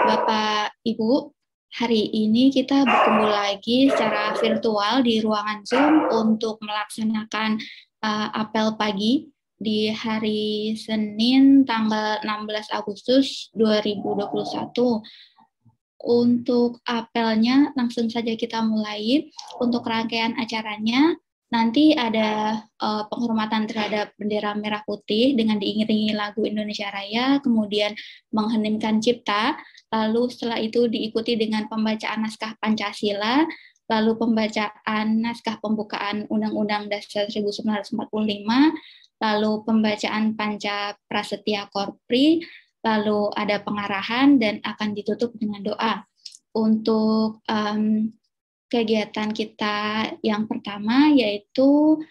Bapak, Ibu, hari ini kita berkumpul lagi secara virtual di ruangan Zoom untuk melaksanakan apel pagi di hari Senin tanggal 16 Agustus 2021. Untuk apelnya langsung saja kita mulai. Untuk rangkaian acaranya nanti ada penghormatan terhadap bendera merah putih dengan diiringi lagu Indonesia Raya, kemudian mengheningkan cipta, lalu setelah itu diikuti dengan pembacaan naskah Pancasila, lalu pembacaan naskah pembukaan Undang-Undang Dasar 1945, lalu pembacaan Panca Prasetya Korpri, lalu ada pengarahan dan akan ditutup dengan doa. Untuk kegiatan kita yang pertama yaitu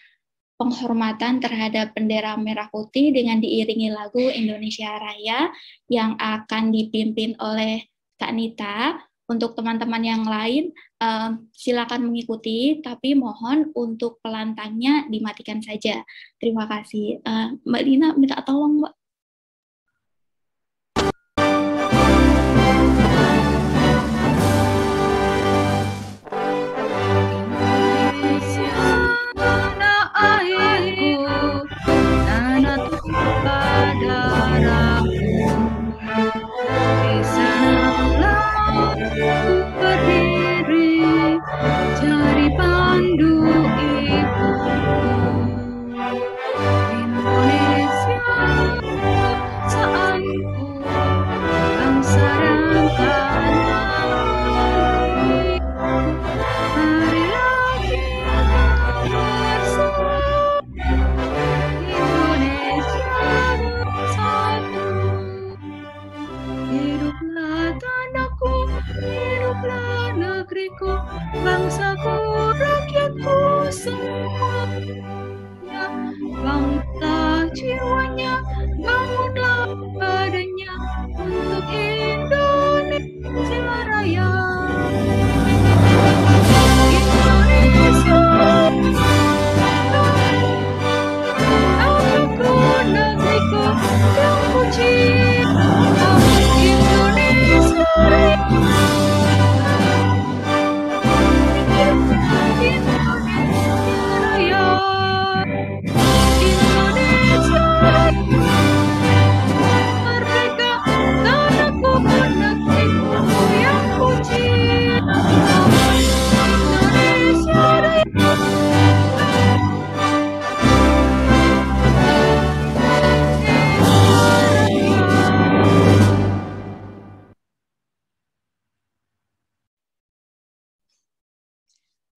penghormatan terhadap bendera merah putih dengan diiringi lagu Indonesia Raya yang akan dipimpin oleh Kak Nita. Untuk teman-teman yang lain silakan mengikuti, tapi mohon untuk pelantangnya dimatikan saja. Terima kasih. Mbak Lina minta tolong, Mbak.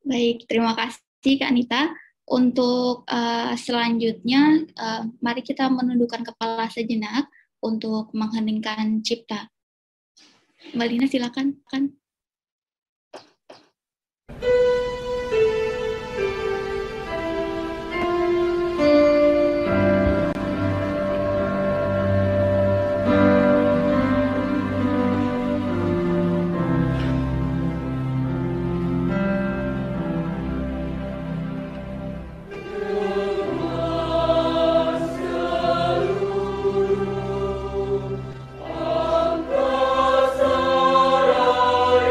Baik, terima kasih Kak Anita. Untuk selanjutnya, mari kita menundukkan kepala sejenak untuk mengheningkan cipta. Mbak Lina silakan. Angkasa Raya.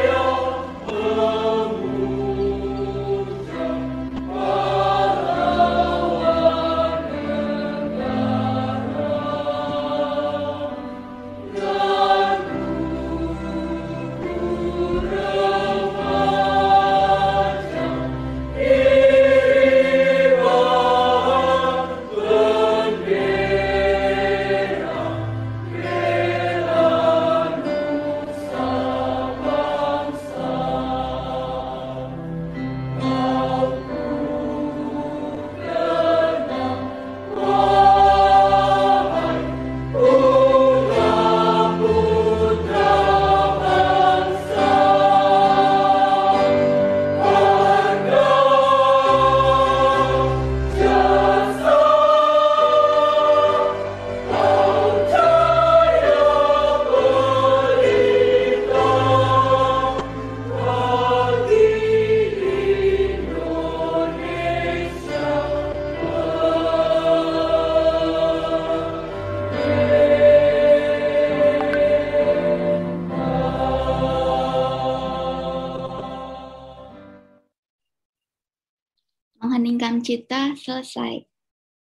Mengheningkan Cita selesai.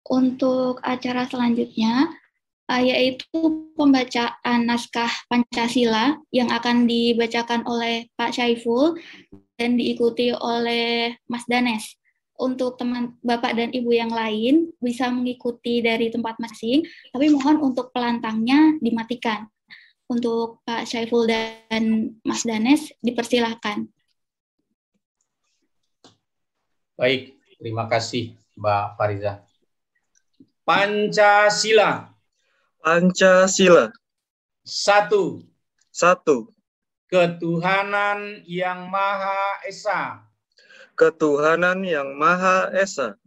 Untuk acara selanjutnya, yaitu pembacaan naskah Pancasila yang akan dibacakan oleh Pak Syaiful dan diikuti oleh Mas Danes. Untuk teman Bapak dan Ibu yang lain bisa mengikuti dari tempat masing, tapi mohon untuk pelantangnya dimatikan. Untuk Pak Syaiful dan Mas Danes dipersilahkan. Baik, terima kasih Mbak Fariza. Pancasila. Pancasila. 1. 1. Ketuhanan yang Maha Esa. Ketuhanan yang Maha Esa.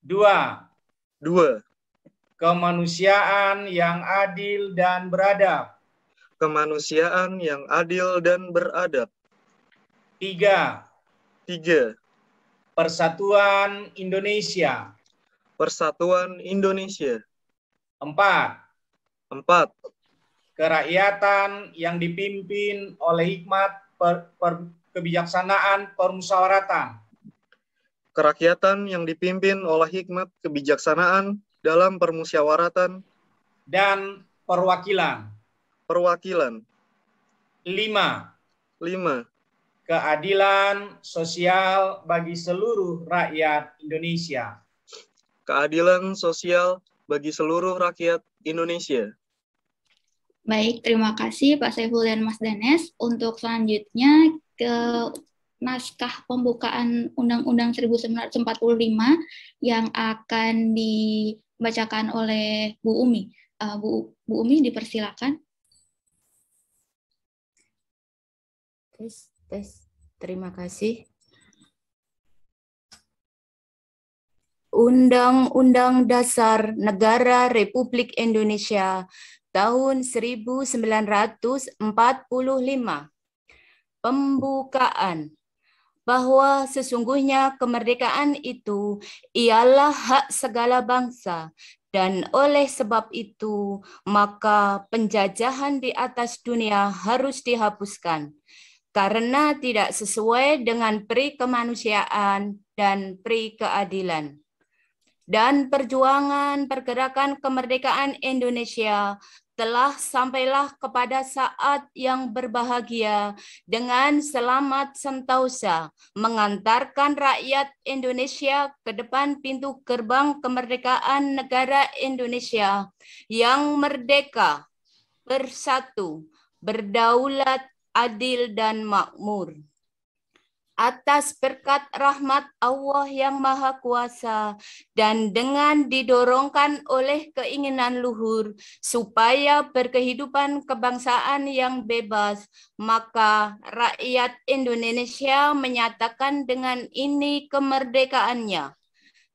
2. 2. Kemanusiaan yang adil dan beradab. Kemanusiaan yang adil dan beradab. 3. 3. Persatuan Indonesia. Persatuan Indonesia. 4. 4. Kerakyatan yang dipimpin oleh hikmat kebijaksanaan permusyawaratan. Kerakyatan yang dipimpin oleh hikmat kebijaksanaan dalam permusyawaratan dan perwakilan. Perwakilan. 5. 5. Keadilan sosial bagi seluruh rakyat Indonesia. Keadilan sosial bagi seluruh rakyat Indonesia. Baik, terima kasih Pak Saiful dan Mas Danes. Untuk selanjutnya ke naskah pembukaan Undang-Undang 1945 yang akan dibacakan oleh Bu Umi. Bu Umi dipersilakan. Tes. Terima kasih. Undang-Undang Dasar Negara Republik Indonesia tahun 1945. Pembukaan. Bahwa sesungguhnya kemerdekaan itu ialah hak segala bangsa, dan oleh sebab itu maka penjajahan di atas dunia harus dihapuskan, karena tidak sesuai dengan peri kemanusiaan dan peri keadilan. Dan perjuangan pergerakan kemerdekaan Indonesia telah sampailah kepada saat yang berbahagia dengan selamat sentosa mengantarkan rakyat Indonesia ke depan pintu gerbang kemerdekaan negara Indonesia yang merdeka, bersatu, berdaulat, adil dan makmur. Atas berkat rahmat Allah yang Maha Kuasa dan dengan didorongkan oleh keinginan luhur supaya berkehidupan kebangsaan yang bebas, maka rakyat Indonesia menyatakan dengan ini kemerdekaannya.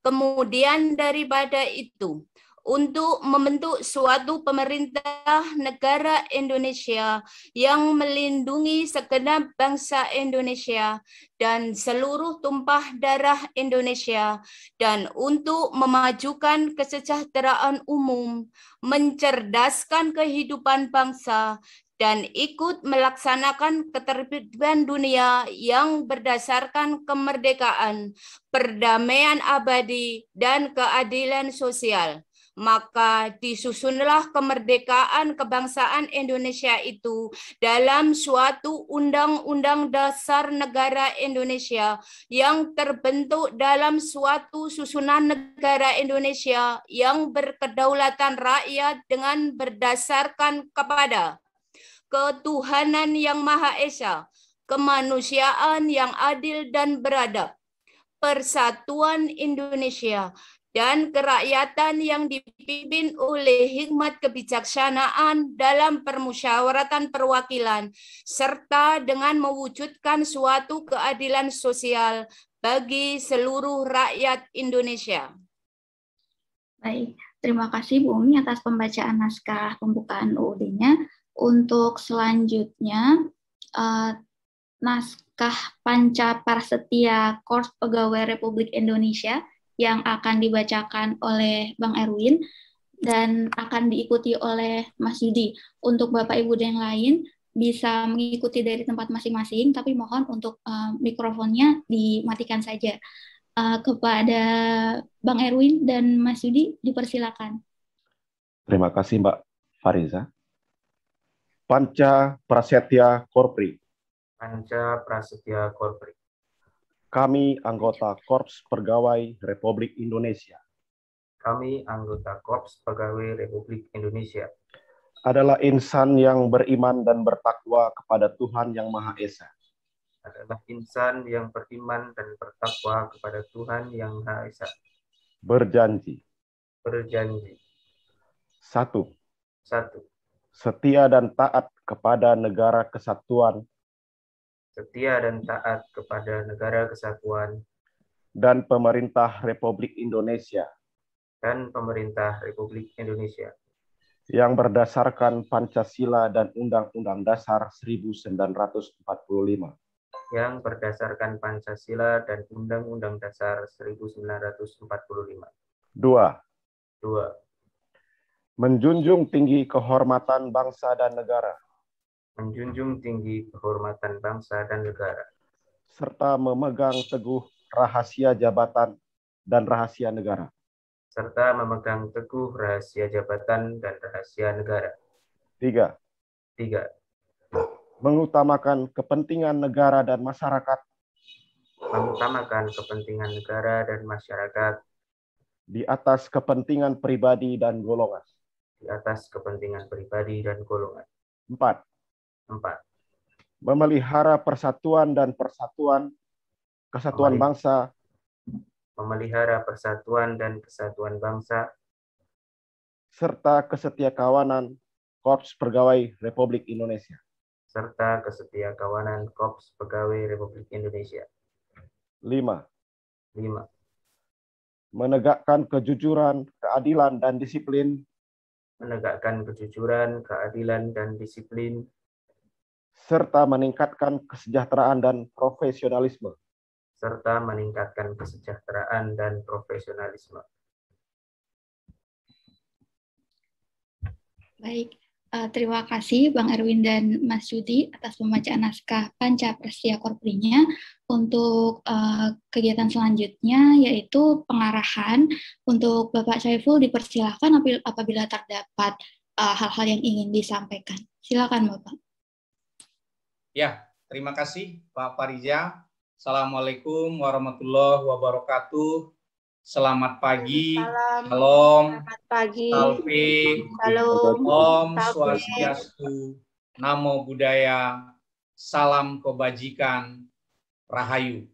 Kemudian daripada itu, untuk membentuk suatu pemerintah negara Indonesia yang melindungi segenap bangsa Indonesia dan seluruh tumpah darah Indonesia, dan untuk memajukan kesejahteraan umum, mencerdaskan kehidupan bangsa, dan ikut melaksanakan ketertiban dunia yang berdasarkan kemerdekaan, perdamaian abadi, dan keadilan sosial. Maka disusunlah kemerdekaan kebangsaan Indonesia itu dalam suatu undang-undang dasar negara Indonesia yang terbentuk dalam suatu susunan negara Indonesia yang berkedaulatan rakyat dengan berdasarkan kepada ketuhanan yang Maha Esa, kemanusiaan yang adil dan beradab, persatuan Indonesia, dan kerakyatan yang dipimpin oleh hikmat kebijaksanaan dalam permusyawaratan perwakilan, serta dengan mewujudkan suatu keadilan sosial bagi seluruh rakyat Indonesia. Baik, terima kasih Bu Umi atas pembacaan naskah pembukaan UUD-nya. Untuk selanjutnya, naskah Panca Prasetya Korps Pegawai Republik Indonesia yang akan dibacakan oleh Bang Erwin dan akan diikuti oleh Mas Yudi. Untuk Bapak Ibu dan yang lain bisa mengikuti dari tempat masing-masing, tapi mohon untuk mikrofonnya dimatikan saja. Kepada Bang Erwin dan Mas Yudi, dipersilakan. Terima kasih Mbak Fariza. Panca Prasetya Korpri. Panca Prasetya Korpri. Kami anggota Korps Pegawai Republik Indonesia. Kami anggota Korps Pegawai Republik Indonesia. Adalah insan yang beriman dan bertakwa kepada Tuhan Yang Maha Esa. Adalah insan yang beriman dan bertakwa kepada Tuhan Yang Maha Esa. Berjanji. Berjanji. 1. Setia dan taat kepada negara kesatuan. Setia dan taat kepada negara kesatuan. Dan pemerintah Republik Indonesia. Dan pemerintah Republik Indonesia. Yang berdasarkan Pancasila dan Undang-Undang Dasar 1945. Yang berdasarkan Pancasila dan Undang-Undang Dasar 1945. 2. 2. Menjunjung tinggi kehormatan bangsa dan negara. Menjunjung tinggi kehormatan bangsa dan negara. Serta memegang teguh rahasia jabatan dan rahasia negara. Serta memegang teguh rahasia jabatan dan rahasia negara. 3. Mengutamakan kepentingan negara dan masyarakat. Mengutamakan kepentingan negara dan masyarakat. Di atas kepentingan pribadi dan golongan. Di atas kepentingan pribadi dan golongan. 4. Memelihara persatuan dan kesatuan bangsa. Memelihara persatuan dan kesatuan bangsa. Serta kesetiakawanan Korps Pegawai Republik Indonesia. Serta kesetiakawanan Korps Pegawai Republik Indonesia. 5. 5. Menegakkan kejujuran, keadilan, dan disiplin. Menegakkan kejujuran, keadilan, dan disiplin. Serta meningkatkan kesejahteraan dan profesionalisme. Serta meningkatkan kesejahteraan dan profesionalisme. Baik, terima kasih Bang Erwin dan Mas Yudi atas pembacaan naskah Panca Prasetya Korprinya. Untuk kegiatan selanjutnya yaitu pengarahan. Untuk Bapak Saiful dipersilakan apabila terdapat hal-hal yang ingin disampaikan. Silakan Bapak. Ya, terima kasih Pak Fariza. Assalamualaikum warahmatullahi wabarakatuh. Selamat pagi. Salam. Selamat pagi. Salve. Salam. Om Swastiastu. Namo Buddhaya. Salam kebajikan. Rahayu.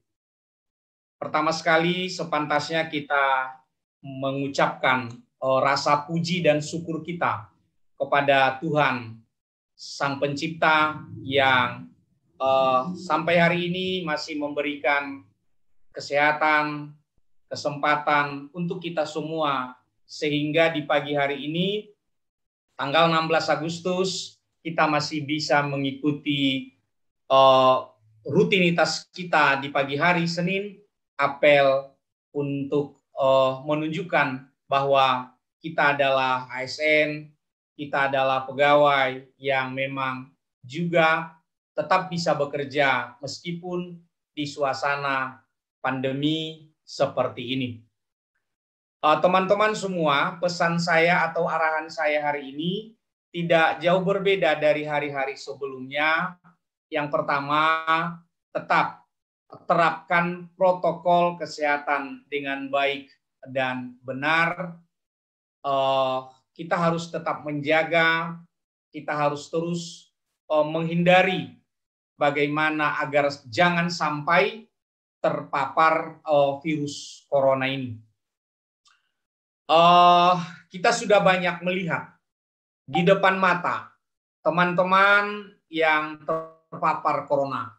Pertama sekali sepantasnya kita mengucapkan rasa puji dan syukur kita kepada Tuhan Sang Pencipta yang sampai hari ini masih memberikan kesehatan, kesempatan untuk kita semua, sehingga di pagi hari ini, tanggal 16 Agustus, kita masih bisa mengikuti rutinitas kita di pagi hari Senin, apel untuk menunjukkan bahwa kita adalah ASN, kita adalah pegawai yang memang juga tetap bisa bekerja meskipun di suasana pandemi seperti ini. Teman-teman semua, pesan saya atau arahan saya hari ini tidak jauh berbeda dari hari-hari sebelumnya. Yang pertama, tetap terapkan protokol kesehatan dengan baik dan benar. Kita harus tetap menjaga, kita harus terus menghindari bagaimana agar jangan sampai terpapar virus corona ini. Kita sudah banyak melihat di depan mata teman-teman yang terpapar corona.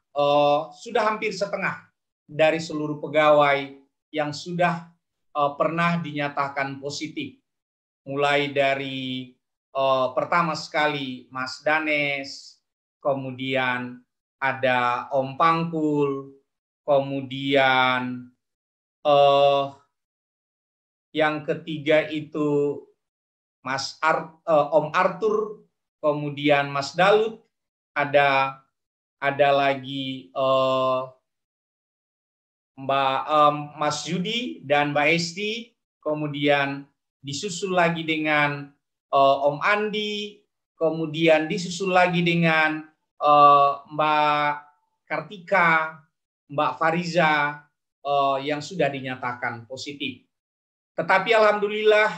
Sudah hampir setengah dari seluruh pegawai yang sudah pernah dinyatakan positif. Mulai dari pertama sekali Mas Danes, kemudian ada Om Pangkul, kemudian yang ketiga itu Om Arthur, kemudian Mas Dalut, ada lagi Mas Yudi dan Mbak Esti, kemudian disusul lagi dengan Om Andi, kemudian disusul lagi dengan Mbak Kartika, Mbak Fariza yang sudah dinyatakan positif. Tetapi alhamdulillah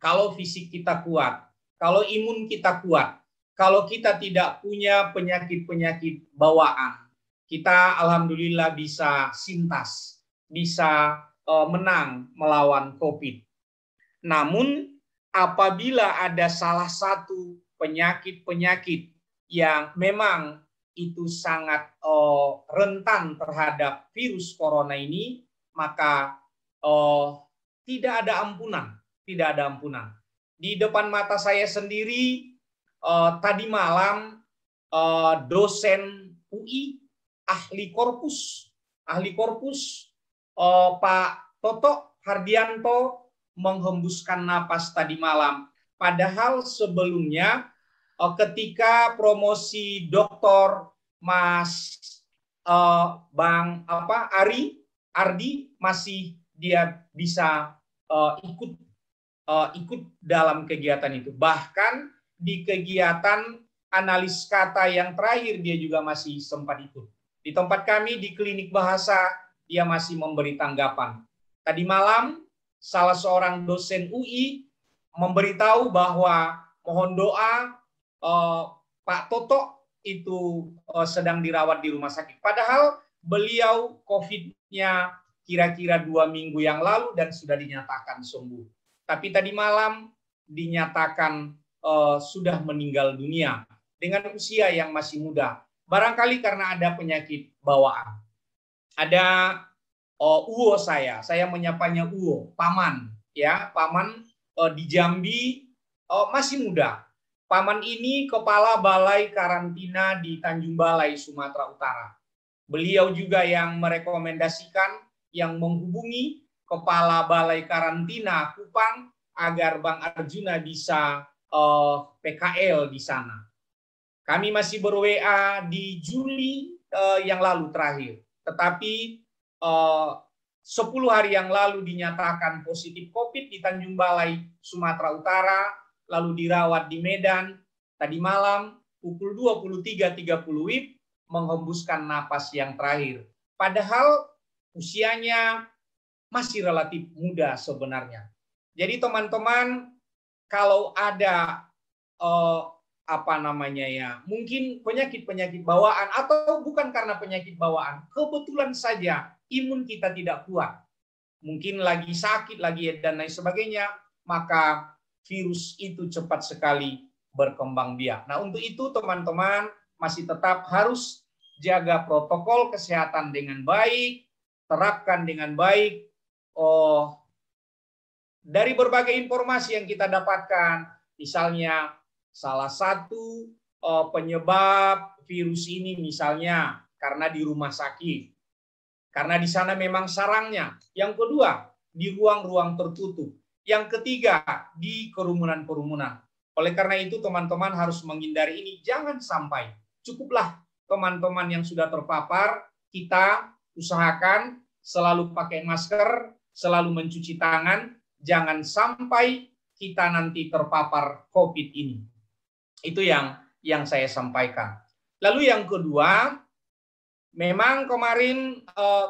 kalau fisik kita kuat, kalau imun kita kuat, kalau kita tidak punya penyakit-penyakit bawaan, kita alhamdulillah bisa sintas, bisa menang melawan COVID. Namun apabila ada salah satu penyakit-penyakit yang memang itu sangat rentan terhadap virus corona ini, maka tidak ada ampunan, tidak ada ampunan. Di depan mata saya sendiri tadi malam dosen UI ahli korpus Pak Toto Hardianto menghembuskan napas tadi malam. Padahal sebelumnya ketika promosi Doktor Mas Bang Ardi masih dia bisa ikut dalam kegiatan itu. Bahkan di kegiatan analis kata yang terakhir dia juga masih sempat ikut. Di tempat kami di klinik bahasa dia masih memberi tanggapan. Tadi malam salah seorang dosen UI memberitahu bahwa mohon doa Pak Toto itu sedang dirawat di rumah sakit. Padahal beliau COVID-nya kira-kira 2 minggu yang lalu dan sudah dinyatakan sembuh. Tapi tadi malam dinyatakan sudah meninggal dunia dengan usia yang masih muda. Barangkali karena ada penyakit bawaan. Ada uwo saya menyapanya uwo, paman, ya, paman di Jambi masih muda. Paman ini kepala balai karantina di Tanjung Balai, Sumatera Utara. Beliau juga yang merekomendasikan, yang menghubungi kepala balai karantina Kupang agar Bang Arjuna bisa PKL di sana. Kami masih ber-WA di Juli yang lalu terakhir. Tetapi 10 hari yang lalu dinyatakan positif COVID di Tanjung Balai, Sumatera Utara, lalu dirawat di Medan. Tadi malam pukul 23.30 WIB menghembuskan napas yang terakhir. Padahal usianya masih relatif muda sebenarnya. Jadi teman-teman, kalau ada mungkin penyakit-penyakit bawaan atau bukan karena penyakit bawaan, kebetulan saja imun kita tidak kuat, mungkin lagi sakit lagi dan lain sebagainya, maka virus itu cepat sekali berkembang biak. Nah, untuk itu teman-teman masih tetap harus jaga protokol kesehatan dengan baik, terapkan dengan baik. Dari berbagai informasi yang kita dapatkan, misalnya salah satu penyebab virus ini misalnya karena di rumah sakit, karena di sana memang sarangnya. Yang kedua, di ruang-ruang tertutup. Yang ketiga, di kerumunan-kerumunan. Oleh karena itu teman-teman harus menghindari ini. Jangan sampai, cukuplah teman-teman yang sudah terpapar, kita usahakan selalu pakai masker, selalu mencuci tangan, jangan sampai kita nanti terpapar COVID ini. Itu yang saya sampaikan. Lalu yang kedua, memang kemarin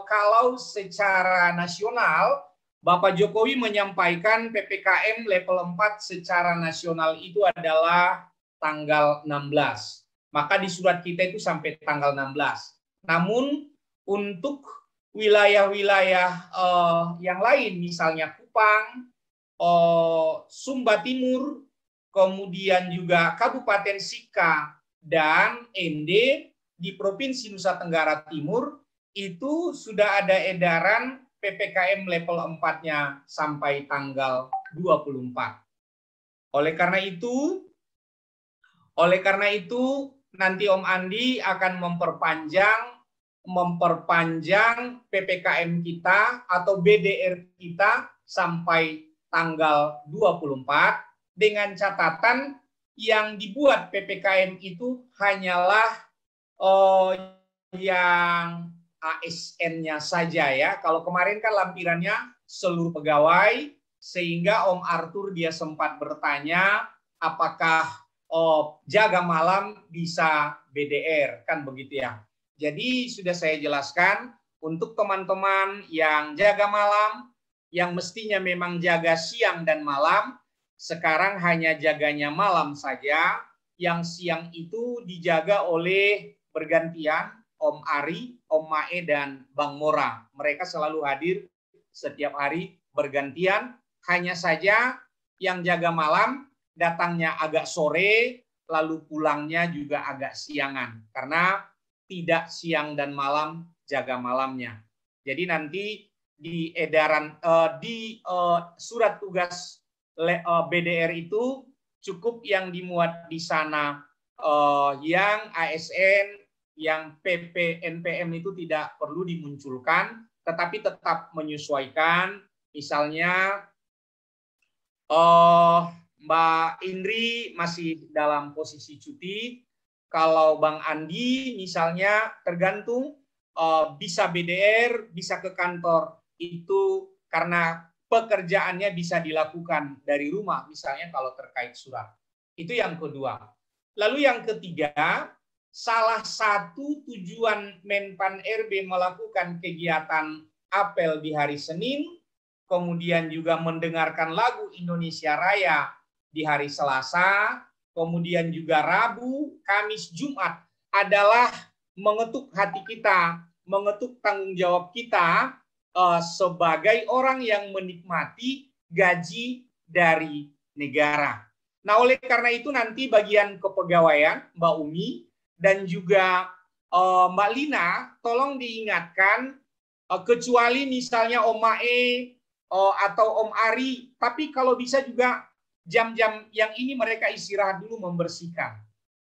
kalau secara nasional, Bapak Jokowi menyampaikan PPKM level 4 secara nasional itu adalah tanggal 16. Maka di surat kita itu sampai tanggal 16. Namun untuk wilayah-wilayah yang lain, misalnya Kupang, Sumba Timur, kemudian juga Kabupaten Sika dan ND di Provinsi Nusa Tenggara Timur, itu sudah ada edaran PPKM level 4-nya sampai tanggal 24. Oleh karena itu nanti Om Andi akan memperpanjang PPKM kita atau BDR kita sampai tanggal 24 dengan catatan yang dibuat PPKM itu hanyalah yang ASN-nya saja ya. Kalau kemarin kan lampirannya seluruh pegawai, sehingga Om Arthur dia sempat bertanya apakah jaga malam bisa BDR, kan begitu ya. Jadi sudah saya jelaskan untuk teman-teman yang jaga malam, yang mestinya memang jaga siang dan malam, sekarang hanya jaganya malam saja. Yang siang itu dijaga oleh bergantian Om Ari, Om Mae, dan Bang Mora. Mereka selalu hadir setiap hari bergantian. Hanya saja yang jaga malam datangnya agak sore, lalu pulangnya juga agak siangan. Karena tidak siang dan malam jaga malamnya. Jadi nanti di edaran surat tugas BDR itu cukup yang dimuat di sana yang ASN, yang PP, NPM itu tidak perlu dimunculkan, tetapi tetap menyesuaikan. Misalnya Mbak Indri masih dalam posisi cuti, kalau Bang Andi misalnya tergantung bisa BDR, bisa ke kantor, itu karena pekerjaannya bisa dilakukan dari rumah, misalnya kalau terkait surat. Itu yang kedua. Lalu yang ketiga, salah satu tujuan Menpan RB melakukan kegiatan apel di hari Senin, kemudian juga mendengarkan lagu Indonesia Raya di hari Selasa, kemudian juga Rabu, Kamis, Jumat adalah mengetuk hati kita, mengetuk tanggung jawab kita sebagai orang yang menikmati gaji dari negara. Nah, oleh karena itu nanti bagian kepegawaian, Mbak Umi, dan juga Mbak Lina, tolong diingatkan, kecuali misalnya Om Mae atau Om Ari, tapi kalau bisa juga jam-jam yang ini mereka istirahat dulu membersihkan.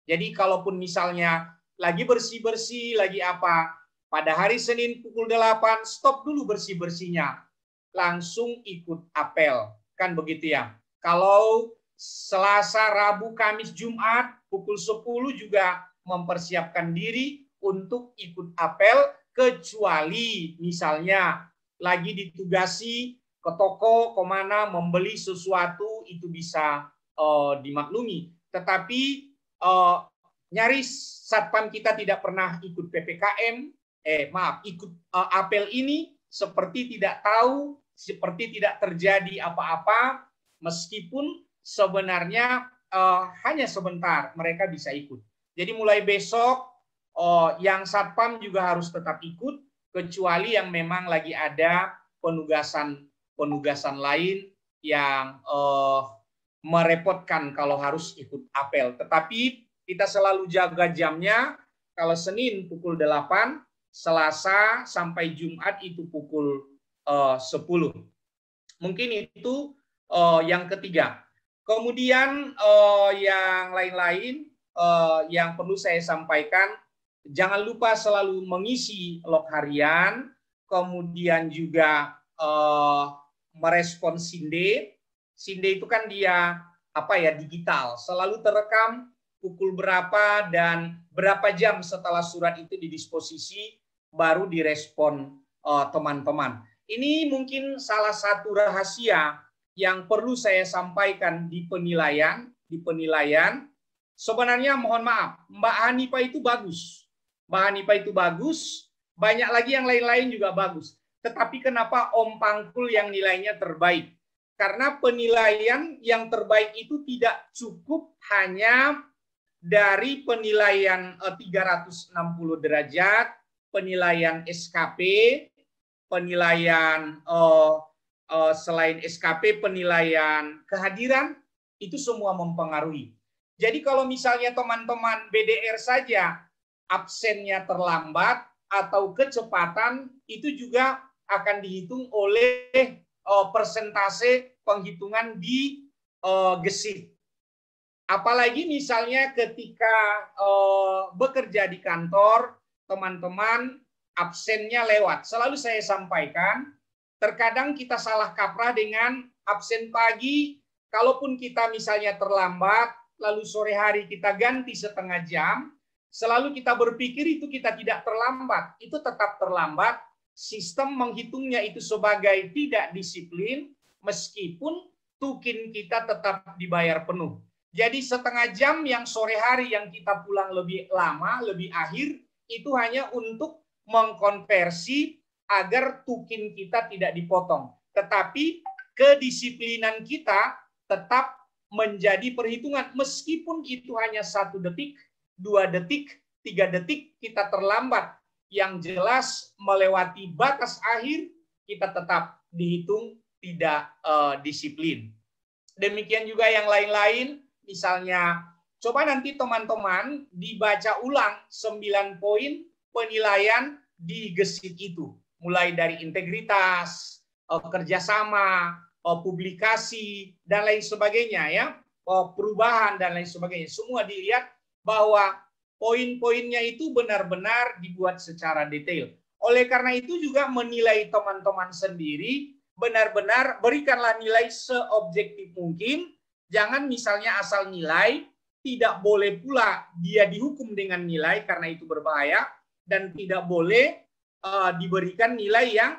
Jadi kalaupun misalnya lagi bersih-bersih, lagi apa, pada hari Senin pukul 8, stop dulu bersih-bersihnya. Langsung ikut apel. Kan begitu ya. Kalau Selasa, Rabu, Kamis, Jumat, pukul 10 juga mempersiapkan diri untuk ikut apel, kecuali misalnya lagi ditugasi ke toko, kemana, membeli sesuatu, itu bisa dimaklumi. Tetapi nyaris Satpam kita tidak pernah ikut PPKM, ikut apel ini seperti tidak tahu, seperti tidak terjadi apa-apa, meskipun sebenarnya hanya sebentar mereka bisa ikut. Jadi mulai besok yang Satpam juga harus tetap ikut, kecuali yang memang lagi ada penugasan lain yang merepotkan kalau harus ikut apel. Tetapi kita selalu jaga jamnya, kalau Senin pukul 8, Selasa sampai Jumat itu pukul 10. Mungkin itu yang ketiga. Kemudian yang lain-lain yang perlu saya sampaikan, jangan lupa selalu mengisi log harian, kemudian juga merespon Sinde. Sinde itu kan dia digital, selalu terekam pukul berapa dan berapa jam setelah surat itu didisposisi baru direspon teman-teman. Ini mungkin salah satu rahasia yang perlu saya sampaikan di penilaian. Sebenarnya mohon maaf, Mbak Hanifah itu bagus. Mbak Hanifah itu bagus, banyak lagi yang lain-lain juga bagus. Tetapi kenapa Om Pangkul yang nilainya terbaik? Karena penilaian yang terbaik itu tidak cukup hanya dari penilaian 360 derajat, penilaian SKP, penilaian selain SKP, penilaian kehadiran, itu semua mempengaruhi. Jadi kalau misalnya teman-teman BDR saja absennya terlambat atau kecepatan, itu juga akan dihitung oleh persentase penghitungan di gesit. Apalagi misalnya ketika bekerja di kantor, teman-teman absennya lewat. Selalu saya sampaikan, terkadang kita salah kaprah dengan absen pagi, kalaupun kita misalnya terlambat, lalu sore hari kita ganti setengah jam, selalu kita berpikir itu kita tidak terlambat. Itu tetap terlambat. Sistem menghitungnya itu sebagai tidak disiplin, meskipun tukin kita tetap dibayar penuh. Jadi setengah jam yang sore hari yang kita pulang lebih lama, lebih akhir, itu hanya untuk mengkonversi agar tukin kita tidak dipotong. Tetapi kedisiplinan kita tetap menjadi perhitungan, meskipun itu hanya 1 detik, 2 detik, 3 detik kita terlambat. Yang jelas melewati batas akhir, kita tetap dihitung tidak disiplin. Demikian juga yang lain-lain, misalnya coba nanti teman-teman dibaca ulang 9 poin penilaian di gesit itu. Mulai dari integritas, kerjasama, publikasi, dan lain sebagainya, ya, perubahan dan lain sebagainya. Semua dilihat bahwa poin-poinnya itu benar-benar dibuat secara detail. Oleh karena itu juga menilai teman-teman sendiri, benar-benar berikanlah nilai seobjektif mungkin. Jangan misalnya asal nilai, tidak boleh pula dia dihukum dengan nilai karena itu berbahaya, dan tidak boleh diberikan nilai yang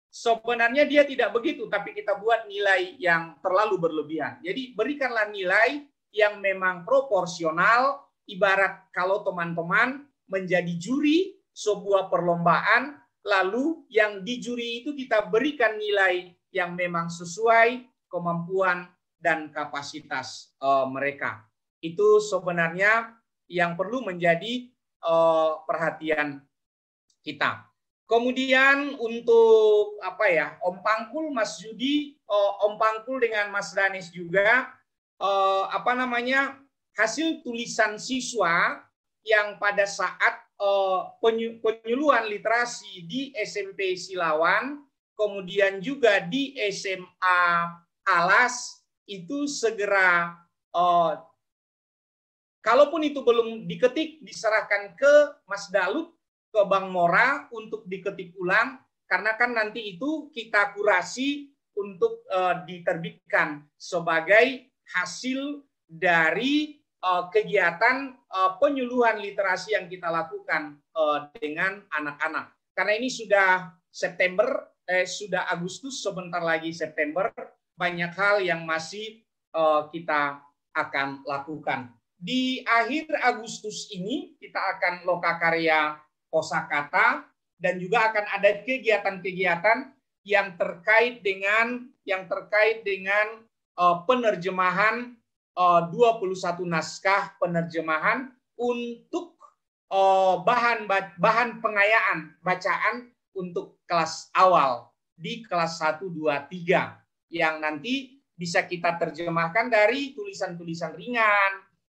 sebenarnya dia tidak begitu, tapi kita buat nilai yang terlalu berlebihan. Jadi berikanlah nilai yang memang proporsional. Ibarat kalau teman-teman menjadi juri sebuah perlombaan, lalu yang di juri itu kita berikan nilai yang memang sesuai kemampuan dan kapasitas mereka. Itu sebenarnya yang perlu menjadi perhatian kita. Kemudian untuk Om Pangkul, Mas Yudi, Om Pangkul dengan Mas Danis juga hasil tulisan siswa yang pada saat penyuluhan literasi di SMP Silawan, kemudian juga di SMA Alas, itu segera kalaupun itu belum diketik, diserahkan ke Mas Dalut, ke Bang Mora untuk diketik ulang, karena kan nanti itu kita kurasi untuk diterbitkan sebagai hasil dari kegiatan penyuluhan literasi yang kita lakukan dengan anak-anak. Karena ini sudah September, sudah Agustus, sebentar lagi September, banyak hal yang masih kita akan lakukan. Di akhir Agustus ini kita akan lokakarya kosakata, dan juga akan ada kegiatan-kegiatan yang terkait dengan penerjemahan 21 naskah penerjemahan untuk bahan pengayaan bacaan untuk kelas awal di kelas 1, 2, 3 yang nanti bisa kita terjemahkan dari tulisan-tulisan ringan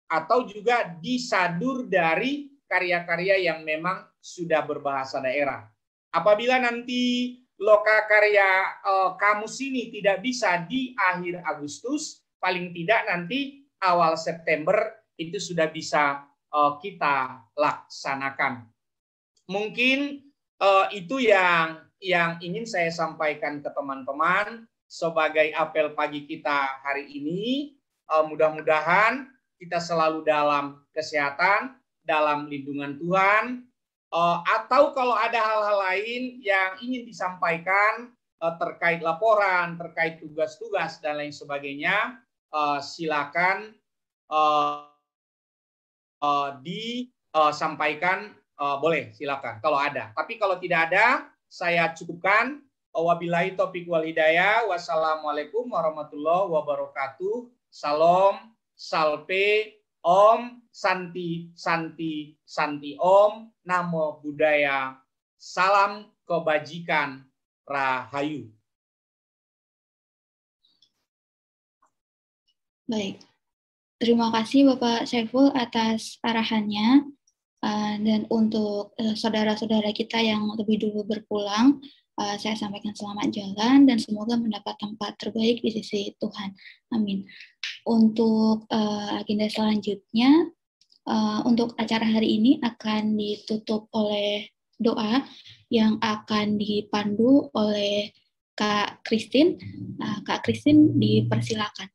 atau juga disadur dari karya-karya yang memang sudah berbahasa daerah. Apabila nanti lokakarya kamus ini tidak bisa di akhir Agustus, paling tidak nanti awal September itu sudah bisa kita laksanakan. Mungkin itu yang ingin saya sampaikan ke teman-teman sebagai apel pagi kita hari ini. Mudah-mudahan kita selalu dalam kesehatan, dalam lindungan Tuhan, atau kalau ada hal-hal lain yang ingin disampaikan terkait laporan, terkait tugas-tugas dan lain sebagainya, silakan disampaikan, boleh silakan kalau ada. Tapi kalau tidak ada, saya cukupkan. Wabillahi taufiq wal hidayah. Wassalamualaikum warahmatullahi wabarakatuh. Salam, salpe, Om, Santi, Santi, Santi Om, Namo Buddhaya, salam kebajikan, Rahayu. Baik, terima kasih Bapak Saiful atas arahannya. Dan untuk saudara-saudara kita yang lebih dulu berpulang, saya sampaikan selamat jalan dan semoga mendapat tempat terbaik di sisi Tuhan. Amin. Untuk agenda selanjutnya, untuk acara hari ini akan ditutup oleh doa yang akan dipandu oleh Kak Christine. Kak Christine, dipersilakan.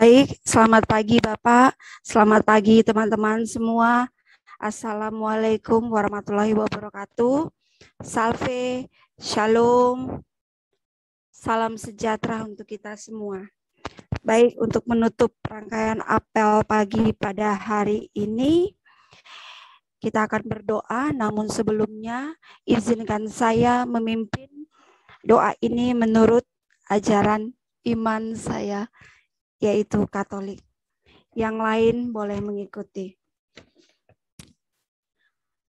Baik, selamat pagi Bapak, selamat pagi teman-teman semua. Assalamualaikum warahmatullahi wabarakatuh. Salve, shalom, salam sejahtera untuk kita semua. Baik, untuk menutup rangkaian apel pagi pada hari ini, kita akan berdoa, namun sebelumnya izinkan saya memimpin doa ini menurut ajaran iman saya, yaitu Katolik. Yang lain boleh mengikuti.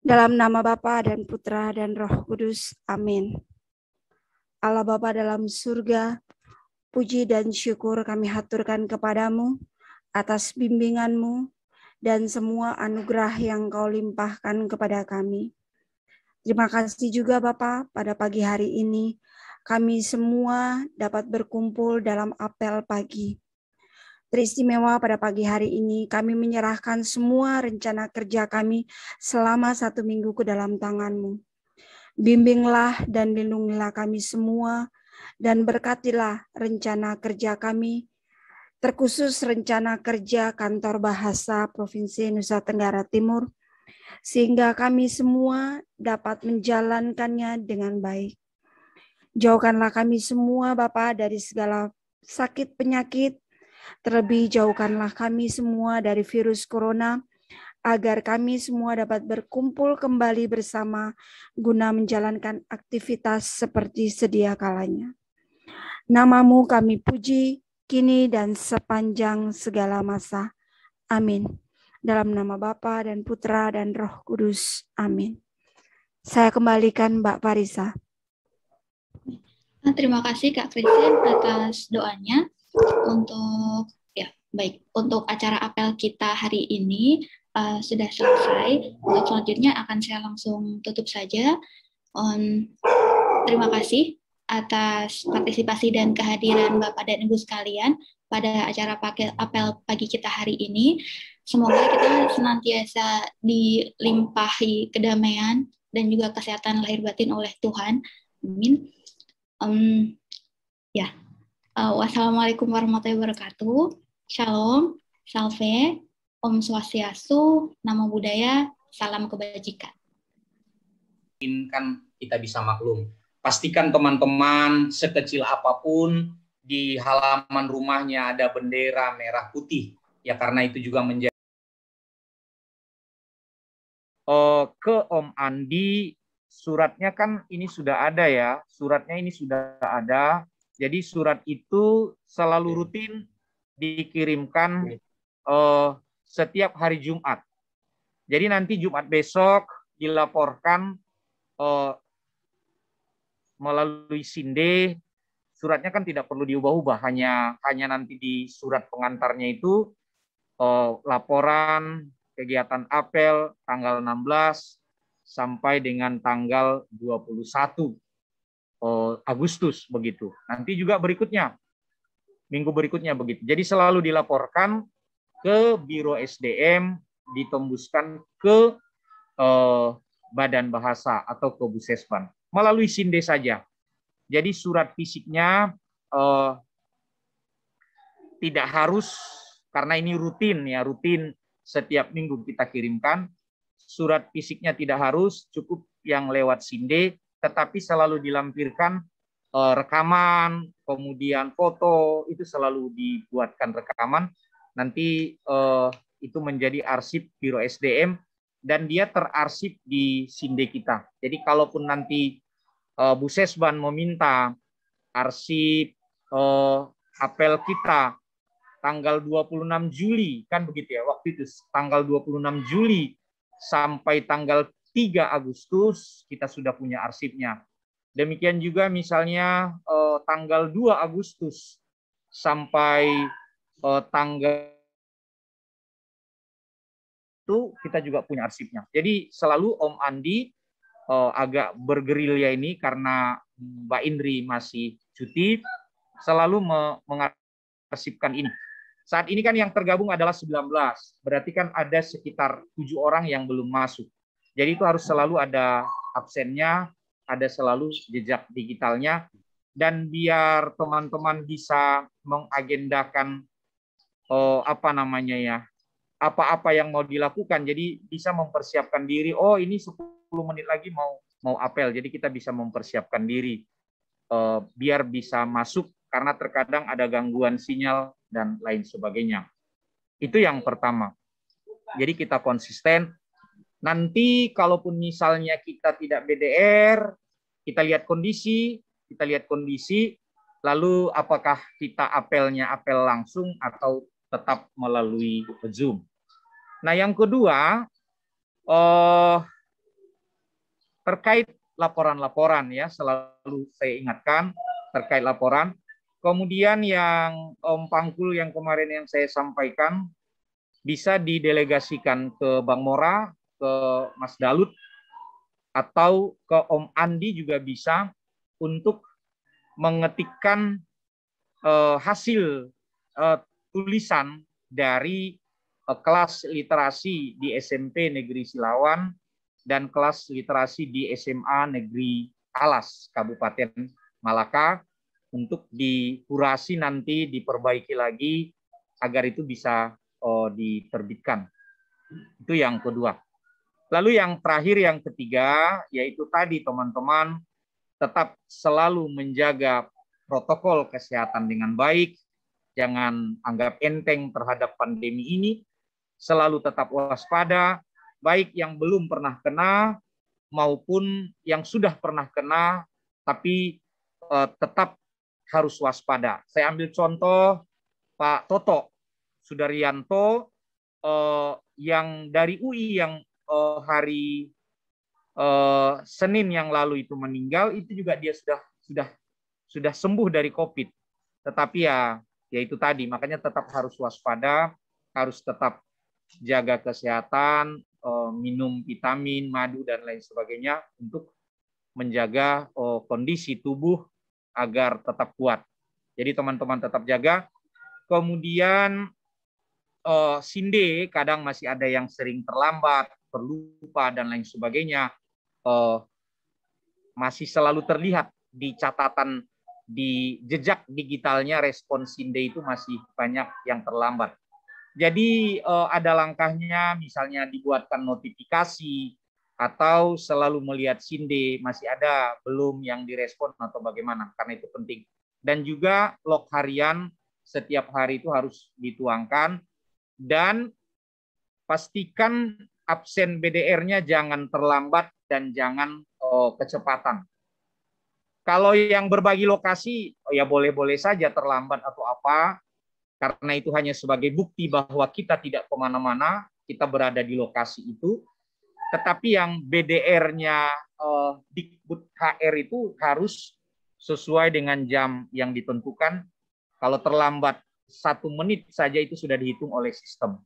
Dalam nama Bapa dan Putra dan Roh Kudus. Amin. Allah Bapa dalam surga, puji dan syukur kami haturkan kepadamu atas bimbinganmu dan semua anugerah yang kau limpahkan kepada kami. Terima kasih juga Bapa, pada pagi hari ini kami semua dapat berkumpul dalam apel pagi. Teristimewa pada pagi hari ini kami menyerahkan semua rencana kerja kami selama 1 minggu ke dalam tangan-Mu. Bimbinglah dan lindungilah kami semua dan berkatilah rencana kerja kami, terkhusus rencana kerja Kantor Bahasa Provinsi Nusa Tenggara Timur, sehingga kami semua dapat menjalankannya dengan baik. Jauhkanlah kami semua Bapa dari segala sakit penyakit, terlebih jauhkanlah kami semua dari virus corona, agar kami semua dapat berkumpul kembali bersama guna menjalankan aktivitas seperti sedia kalanya. Nama-Mu kami puji, kini dan sepanjang segala masa. Amin. Dalam nama Bapa dan Putra dan Roh Kudus. Amin. Saya kembalikan Mbak Farisa. Terima kasih Kak Christine atas doanya. Untuk acara apel kita hari ini sudah selesai. Untuk selanjutnya akan saya langsung tutup saja. Terima kasih atas partisipasi dan kehadiran Bapak dan Ibu sekalian pada acara apel pagi kita hari ini. Semoga kita senantiasa dilimpahi kedamaian dan juga kesehatan lahir batin oleh Tuhan. Amin. Wassalamualaikum warahmatullahi wabarakatuh. Shalom, salve, Om Swastiastu, Namo Buddhaya, salam kebajikan. Kan kita bisa maklum. Pastikan teman-teman sekecil apapun di halaman rumahnya ada bendera merah putih. Ya karena itu juga menjadi ke Om Andi, suratnya kan ini sudah ada ya. Suratnya ini sudah ada. Jadi surat itu selalu rutin dikirimkan setiap hari Jumat. Jadi nanti Jumat besok dilaporkan melalui SINDE. Suratnya kan tidak perlu diubah-ubah, hanya nanti di surat pengantarnya itu laporan kegiatan apel tanggal 16 sampai dengan tanggal 21 Agustus begitu. Nanti juga berikutnya, minggu berikutnya begitu. Jadi selalu dilaporkan ke Biro SDM, ditembuskan ke Badan Bahasa atau ke Busesban melalui SINDE saja. Jadi surat fisiknya tidak harus, karena ini rutin ya, rutin setiap minggu kita kirimkan. Surat fisiknya tidak harus, cukup yang lewat SINDE, tetapi selalu dilampirkan rekaman, kemudian foto, itu selalu dibuatkan rekaman. Nanti itu menjadi arsip Biro SDM dan dia terarsip di SINDE kita. Jadi kalaupun nanti Busesban meminta arsip apel kita tanggal 26 Juli, kan begitu ya, waktu itu tanggal 26 Juli sampai tanggal 3 Agustus kita sudah punya arsipnya. Demikian juga misalnya tanggal 2 Agustus sampai tanggal itu kita juga punya arsipnya. Jadi selalu Om Andi agak bergerilya ini karena Mbak Indri masih cuti, selalu mengarsipkan ini. Saat ini kan yang tergabung adalah 19, berarti kan ada sekitar 7 orang yang belum masuk. Jadi itu harus selalu ada absennya, ada selalu jejak digitalnya, dan biar teman-teman bisa mengagendakan apa-apa yang mau dilakukan. Jadi bisa mempersiapkan diri. Oh, ini 10 menit lagi mau apel. Jadi kita bisa mempersiapkan diri biar bisa masuk, karena terkadang ada gangguan sinyal dan lain sebagainya. Itu yang pertama. Jadi kita konsisten. Nanti kalaupun misalnya kita tidak BDR, kita lihat kondisi, lalu apakah kita apelnya apel langsung atau tetap melalui Zoom. Nah, yang kedua, terkait laporan-laporan ya, selalu saya ingatkan terkait laporan. Kemudian yang Om Pangkul yang kemarin yang saya sampaikan, bisa didelegasikan ke Bang Mora, ke Mas Dalut, atau ke Om Andi juga bisa, untuk mengetikkan hasil tulisan dari kelas literasi di SMP Negeri Silawan dan kelas literasi di SMA Negeri Alas, Kabupaten Malaka, untuk dikurasi nanti, diperbaiki lagi agar itu bisa diterbitkan. Itu yang kedua. Lalu yang terakhir, yang ketiga, yaitu tadi teman-teman tetap selalu menjaga protokol kesehatan dengan baik, jangan anggap enteng terhadap pandemi ini, selalu tetap waspada, baik yang belum pernah kena maupun yang sudah pernah kena, tapi tetap harus waspada. Saya ambil contoh Pak Toto Sudaryanto yang dari UI yang hari Senin yang lalu itu meninggal, itu juga dia sudah sembuh dari COVID. Tetapi ya itu tadi, makanya tetap harus waspada, harus tetap jaga kesehatan, minum vitamin, madu dan lain sebagainya untuk menjaga kondisi tubuh agar tetap kuat. Jadi teman-teman tetap jaga. Kemudian Sinde kadang masih ada yang sering terlambat, terlupa dan lain sebagainya. Masih selalu terlihat di catatan, di jejak digitalnya, respon Sinde itu masih banyak yang terlambat. Jadi ada langkahnya, misalnya dibuatkan notifikasi atau selalu melihat Sinde masih ada belum yang direspon atau bagaimana, karena itu penting. Dan juga log harian setiap hari itu harus dituangkan, dan pastikan absen BDR-nya jangan terlambat dan jangan kecepatan. Kalau yang berbagi lokasi, ya boleh-boleh saja terlambat atau apa, karena itu hanya sebagai bukti bahwa kita tidak kemana-mana, kita berada di lokasi itu. Tetapi yang BDR-nya Dikbud HR itu harus sesuai dengan jam yang ditentukan. Kalau terlambat 1 menit saja itu sudah dihitung oleh sistem.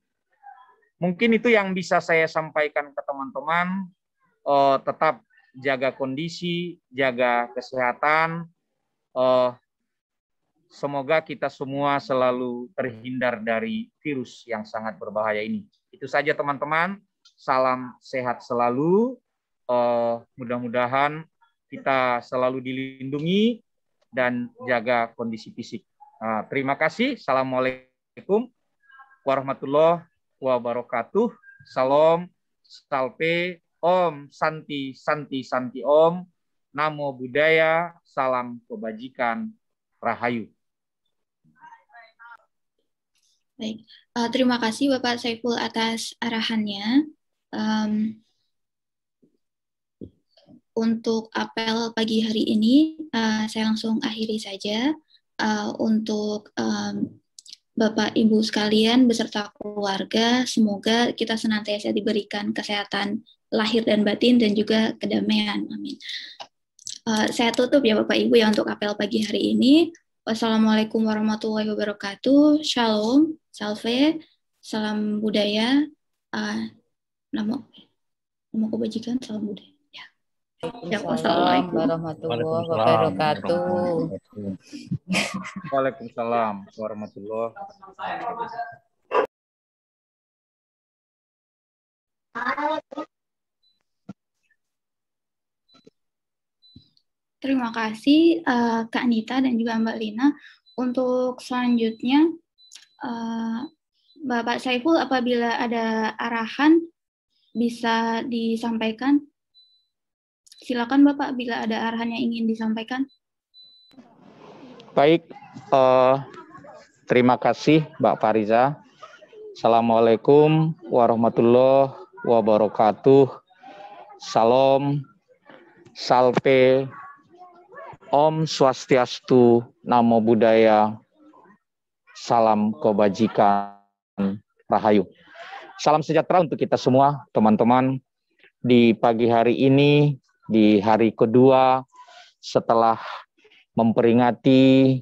Mungkin itu yang bisa saya sampaikan ke teman-teman. Tetap jaga kondisi, jaga kesehatan. Semoga kita semua selalu terhindar dari virus yang sangat berbahaya ini. Itu saja teman-teman. Salam sehat selalu. Mudah-mudahan kita selalu dilindungi dan jaga kondisi fisik. Terima kasih. Assalamualaikum warahmatullahi wabarakatuh. Salam, salpe, om, santi, santi, santi om. Namo Buddhaya, salam kebajikan, rahayu. Baik, terima kasih Bapak Saiful atas arahannya. Untuk apel pagi hari ini, saya langsung akhiri saja. Untuk Bapak Ibu sekalian beserta keluarga, semoga kita senantiasa diberikan kesehatan lahir dan batin dan juga kedamaian. Amin. Saya tutup ya Bapak Ibu ya untuk apel pagi hari ini. Wassalamualaikum warahmatullahi wabarakatuh. Shalom, salve, salam budaya, namo kebajikan, salam budaya. Waalaikumsalam warahmatullahi wabarakatuh. Waalaikumsalam warahmatullahi wabarakatuh. Terima kasih Kak Nita dan juga Mbak Lina. Untuk selanjutnya Bapak Saiful, apabila ada arahan bisa disampaikan. Silakan Bapak, bila ada arahan yang ingin disampaikan. Baik, terima kasih Mbak Fariza. Assalamualaikum warahmatullahi wabarakatuh. Salam, salve, Om Swastiastu, Namo Buddhaya, salam kebajikan, rahayu. Salam sejahtera untuk kita semua, teman-teman. Di pagi hari ini, di hari kedua setelah memperingati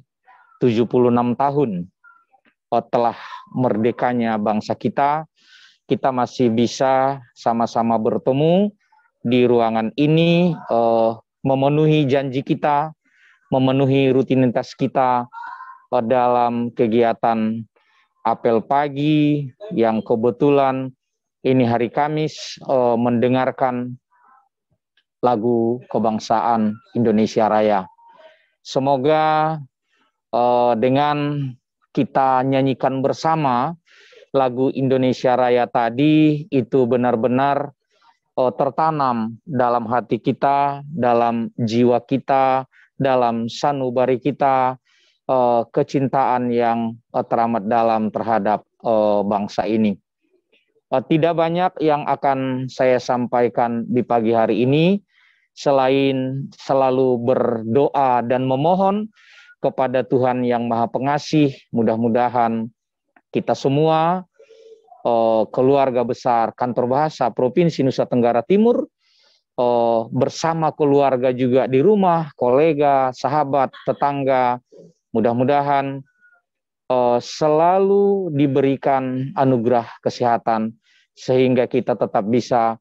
76 tahun telah merdekanya bangsa kita masih bisa sama-sama bertemu di ruangan ini, memenuhi janji kita, memenuhi rutinitas kita dalam kegiatan apel pagi yang kebetulan ini hari Kamis mendengarkan lagu kebangsaan Indonesia Raya. Semoga dengan kita nyanyikan bersama lagu Indonesia Raya tadi itu benar-benar tertanam dalam hati kita, dalam jiwa kita, dalam sanubari kita, kecintaan yang teramat dalam terhadap bangsa ini. Tidak banyak yang akan saya sampaikan di pagi hari ini, selain selalu berdoa dan memohon kepada Tuhan yang Maha Pengasih, mudah-mudahan kita semua, keluarga besar Kantor Bahasa Provinsi Nusa Tenggara Timur, bersama keluarga juga di rumah, kolega, sahabat, tetangga, mudah-mudahan selalu diberikan anugerah kesehatan sehingga kita tetap bisa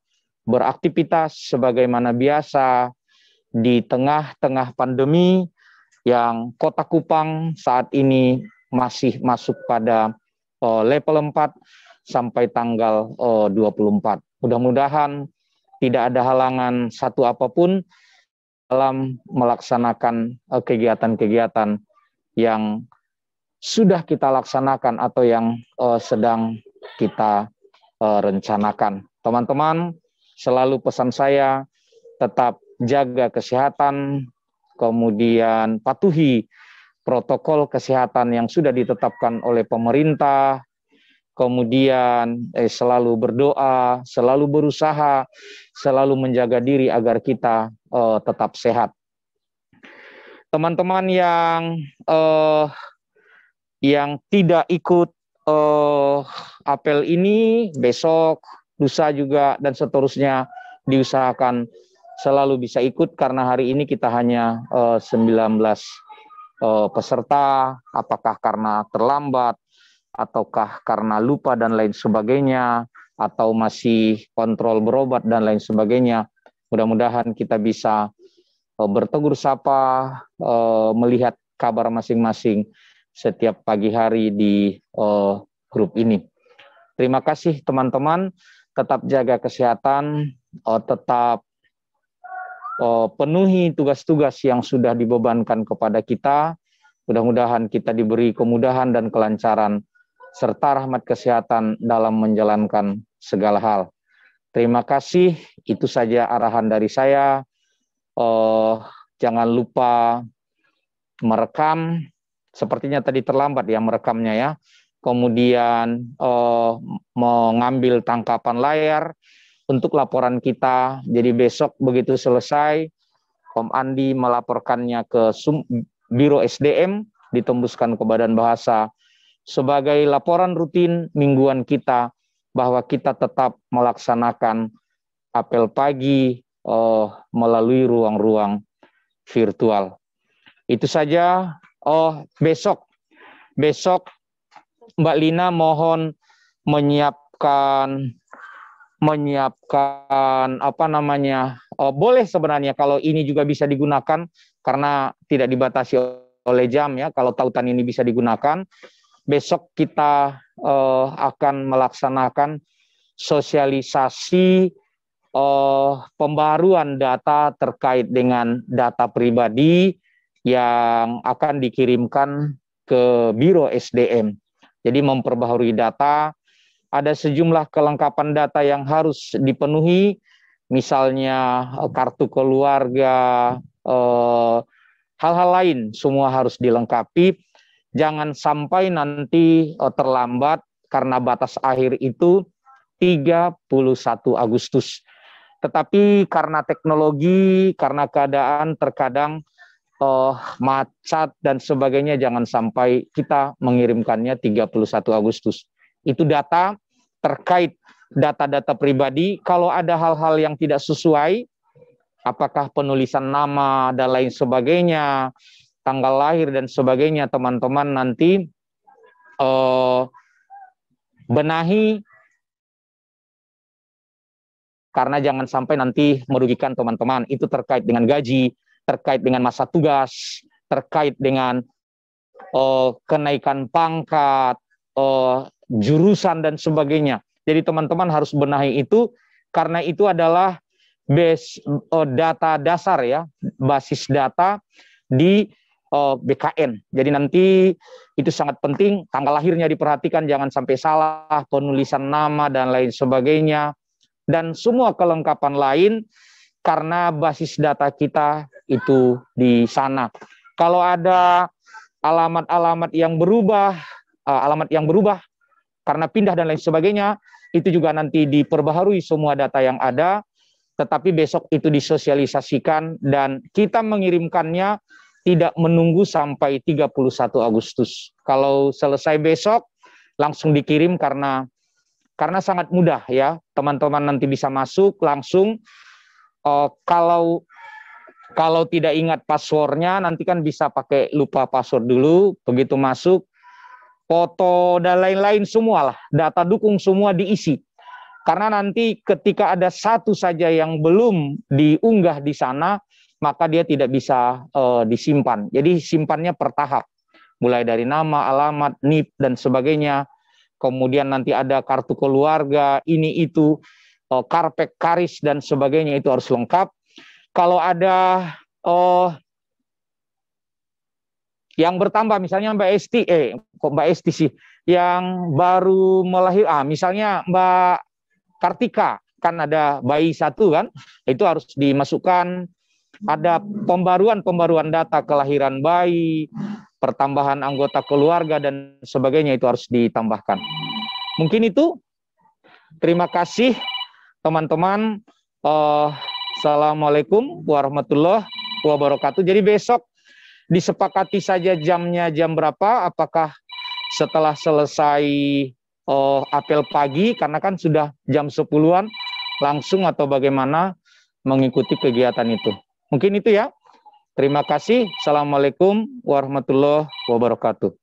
beraktivitas sebagaimana biasa di tengah-tengah pandemi yang Kota Kupang saat ini masih masuk pada level 4 sampai tanggal 24. Mudah-mudahan tidak ada halangan satu apapun dalam melaksanakan kegiatan-kegiatan yang sudah kita laksanakan atau yang sedang kita rencanakan. Teman-teman, selalu pesan saya tetap jaga kesehatan, kemudian patuhi protokol kesehatan yang sudah ditetapkan oleh pemerintah, kemudian selalu berdoa, selalu berusaha, selalu menjaga diri agar kita tetap sehat. Teman-teman yang tidak ikut apel ini, besok, lusa juga, dan seterusnya diusahakan selalu bisa ikut karena hari ini kita hanya 19 peserta, apakah karena terlambat, ataukah karena lupa dan lain sebagainya, atau masih kontrol berobat dan lain sebagainya. Mudah-mudahan kita bisa bertegur sapa, melihat kabar masing-masing setiap pagi hari di grup ini. Terima kasih teman-teman, tetap jaga kesehatan, tetap penuhi tugas-tugas yang sudah dibebankan kepada kita. Mudah-mudahan kita diberi kemudahan dan kelancaran serta rahmat kesehatan dalam menjalankan segala hal. Terima kasih, itu saja arahan dari saya. Jangan lupa merekam, sepertinya tadi terlambat ya merekamnya ya. Kemudian mengambil tangkapan layar untuk laporan kita. Jadi besok begitu selesai, Om Andi melaporkannya ke Biro SDM, ditembuskan ke Badan Bahasa sebagai laporan rutin mingguan kita bahwa kita tetap melaksanakan apel pagi melalui ruang-ruang virtual. Itu saja. Besok Mbak Lina mohon menyiapkan boleh sebenarnya kalau ini juga bisa digunakan karena tidak dibatasi oleh jam ya, kalau tautan ini bisa digunakan. Besok kita akan melaksanakan sosialisasi pembaruan data terkait dengan data pribadi yang akan dikirimkan ke Biro SDM. Jadi memperbaharui data, ada sejumlah kelengkapan data yang harus dipenuhi, misalnya kartu keluarga, hal-hal lain semua harus dilengkapi. Jangan sampai nanti terlambat karena batas akhir itu 31 Agustus. Tetapi karena teknologi, karena keadaan terkadang macet dan sebagainya, jangan sampai kita mengirimkannya 31 Agustus. Itu data terkait data-data pribadi. Kalau ada hal-hal yang tidak sesuai, apakah penulisan nama dan lain sebagainya, tanggal lahir dan sebagainya, teman-teman nanti benahi, karena jangan sampai nanti merugikan teman-teman. Itu terkait dengan gaji, terkait dengan masa tugas, terkait dengan kenaikan pangkat, jurusan dan sebagainya. Jadi teman-teman harus benahi itu, karena itu adalah data dasar ya, basis data di BKN. Jadi nanti itu sangat penting, tanggal lahirnya diperhatikan, jangan sampai salah, penulisan nama dan lain sebagainya, dan semua kelengkapan lain, karena basis data kita itu di sana. Kalau ada alamat-alamat yang berubah, karena pindah dan lain sebagainya, itu juga nanti diperbaharui semua data yang ada, tetapi besok itu disosialisasikan dan kita mengirimkannya tidak menunggu sampai 31 Agustus. Kalau selesai besok, langsung dikirim karena sangat mudah ya, teman-teman nanti bisa masuk langsung. Kalau tidak ingat passwordnya, nanti kan bisa pakai lupa password dulu, begitu masuk, foto dan lain-lain semua lah, data dukung semua diisi. Karena nanti ketika ada satu saja yang belum diunggah di sana, maka dia tidak bisa disimpan. Jadi simpannya per tahap, mulai dari nama, alamat, NIP dan sebagainya. Kemudian nanti ada kartu keluarga, ini itu, karpet, karis dan sebagainya, itu harus lengkap. Kalau ada yang bertambah, misalnya Mbak Esti, kok Mbak Esti sih, yang baru melahirkan, misalnya Mbak Kartika, kan ada bayi satu kan, itu harus dimasukkan. Ada pembaruan data kelahiran bayi, pertambahan anggota keluarga dan sebagainya, itu harus ditambahkan. Mungkin itu. Terima kasih teman-teman. Assalamualaikum warahmatullahi wabarakatuh. Jadi besok disepakati saja jamnya jam berapa, apakah setelah selesai apel pagi, karena kan sudah jam 10-an, langsung atau bagaimana mengikuti kegiatan itu. Mungkin itu ya. Terima kasih. Assalamualaikum warahmatullahi wabarakatuh.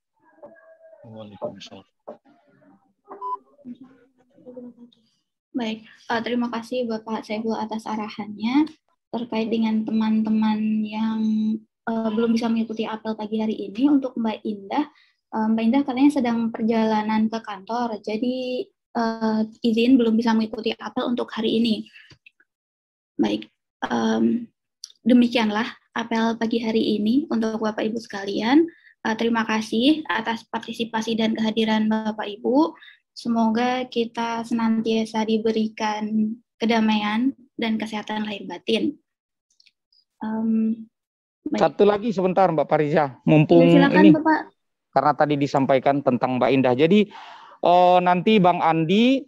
Baik, terima kasih Bapak Saiful atas arahannya terkait dengan teman-teman yang belum bisa mengikuti apel pagi hari ini. Untuk Mbak Indah katanya sedang perjalanan ke kantor, jadi izin belum bisa mengikuti apel untuk hari ini. Baik, demikianlah apel pagi hari ini untuk Bapak Ibu sekalian. Terima kasih atas partisipasi dan kehadiran Bapak Ibu. Semoga kita senantiasa diberikan kedamaian dan kesehatan lahir batin. Satu lagi sebentar Mbak Pariza, mumpung silakan, ini Bapak. Karena tadi disampaikan tentang Mbak Indah. Jadi nanti Bang Andi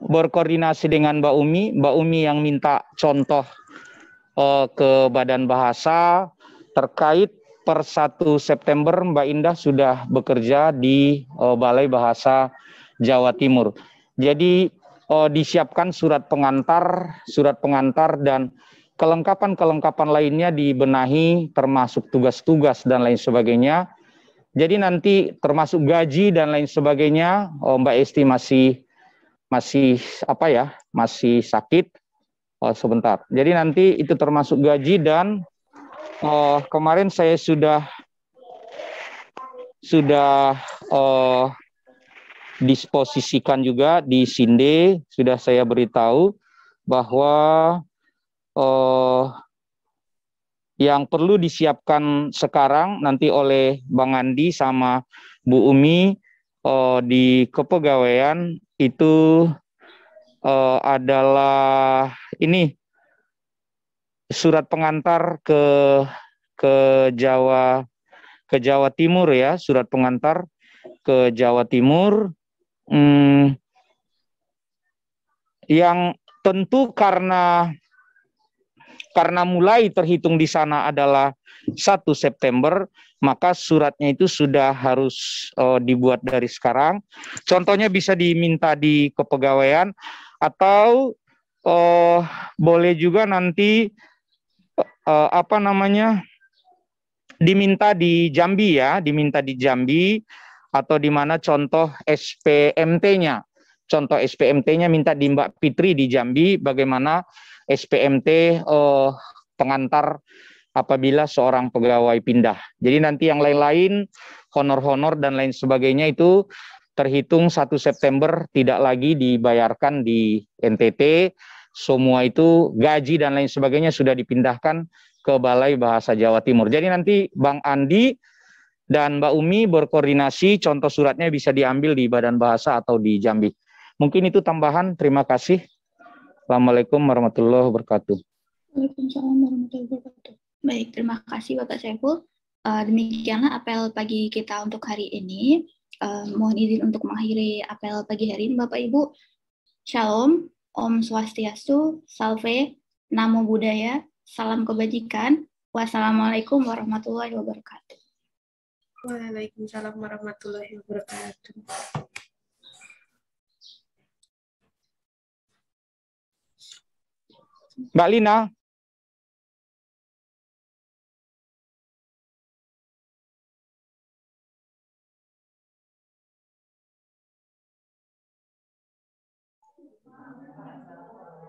berkoordinasi dengan Mbak Umi yang minta contoh ke Badan Bahasa terkait per 1 September Mbak Indah sudah bekerja di Balai Bahasa Jawa Timur. Jadi disiapkan surat pengantar dan kelengkapan lainnya dibenahi, termasuk tugas-tugas dan lain sebagainya. Jadi nanti termasuk gaji dan lain sebagainya, Mbak Esti masih sakit. Sebentar. Jadi nanti itu termasuk gaji dan kemarin saya sudah disposisikan juga di Sinde, sudah saya beritahu bahwa yang perlu disiapkan sekarang nanti oleh Bang Andi sama Bu Umi di kepegawaian itu adalah ini surat pengantar ke Jawa Timur ya, surat pengantar ke Jawa Timur yang tentu karena mulai terhitung di sana adalah 1 September, maka suratnya itu sudah harus dibuat dari sekarang. Contohnya bisa diminta di kepegawaian atau boleh juga nanti diminta di Jambi ya, diminta di Jambi atau di mana contoh SPMT-nya. Contoh SPMT-nya minta di Mbak Fitri di Jambi, bagaimana SPMT pengantar apabila seorang pegawai pindah. Jadi nanti yang lain-lain, honor-honor dan lain sebagainya itu terhitung 1 September tidak lagi dibayarkan di NTT, semua itu gaji dan lain sebagainya sudah dipindahkan ke Balai Bahasa Jawa Timur. Jadi nanti Bang Andi dan Mbak Umi berkoordinasi, contoh suratnya bisa diambil di Badan Bahasa atau di Jambi. Mungkin itu tambahan, terima kasih. Assalamualaikum warahmatullahi wabarakatuh. Waalaikumsalam warahmatullahi wabarakatuh. Baik, terima kasih Bapak Saiful. Demikianlah apel pagi kita untuk hari ini. Mohon izin untuk mengakhiri apel pagi hari ini, Bapak Ibu. Shalom, Om Swastiastu, Salve, Namo Buddhaya, Salam Kebajikan. Wassalamualaikum warahmatullahi wabarakatuh. Waalaikumsalam warahmatullahi wabarakatuh. Mbak Lina.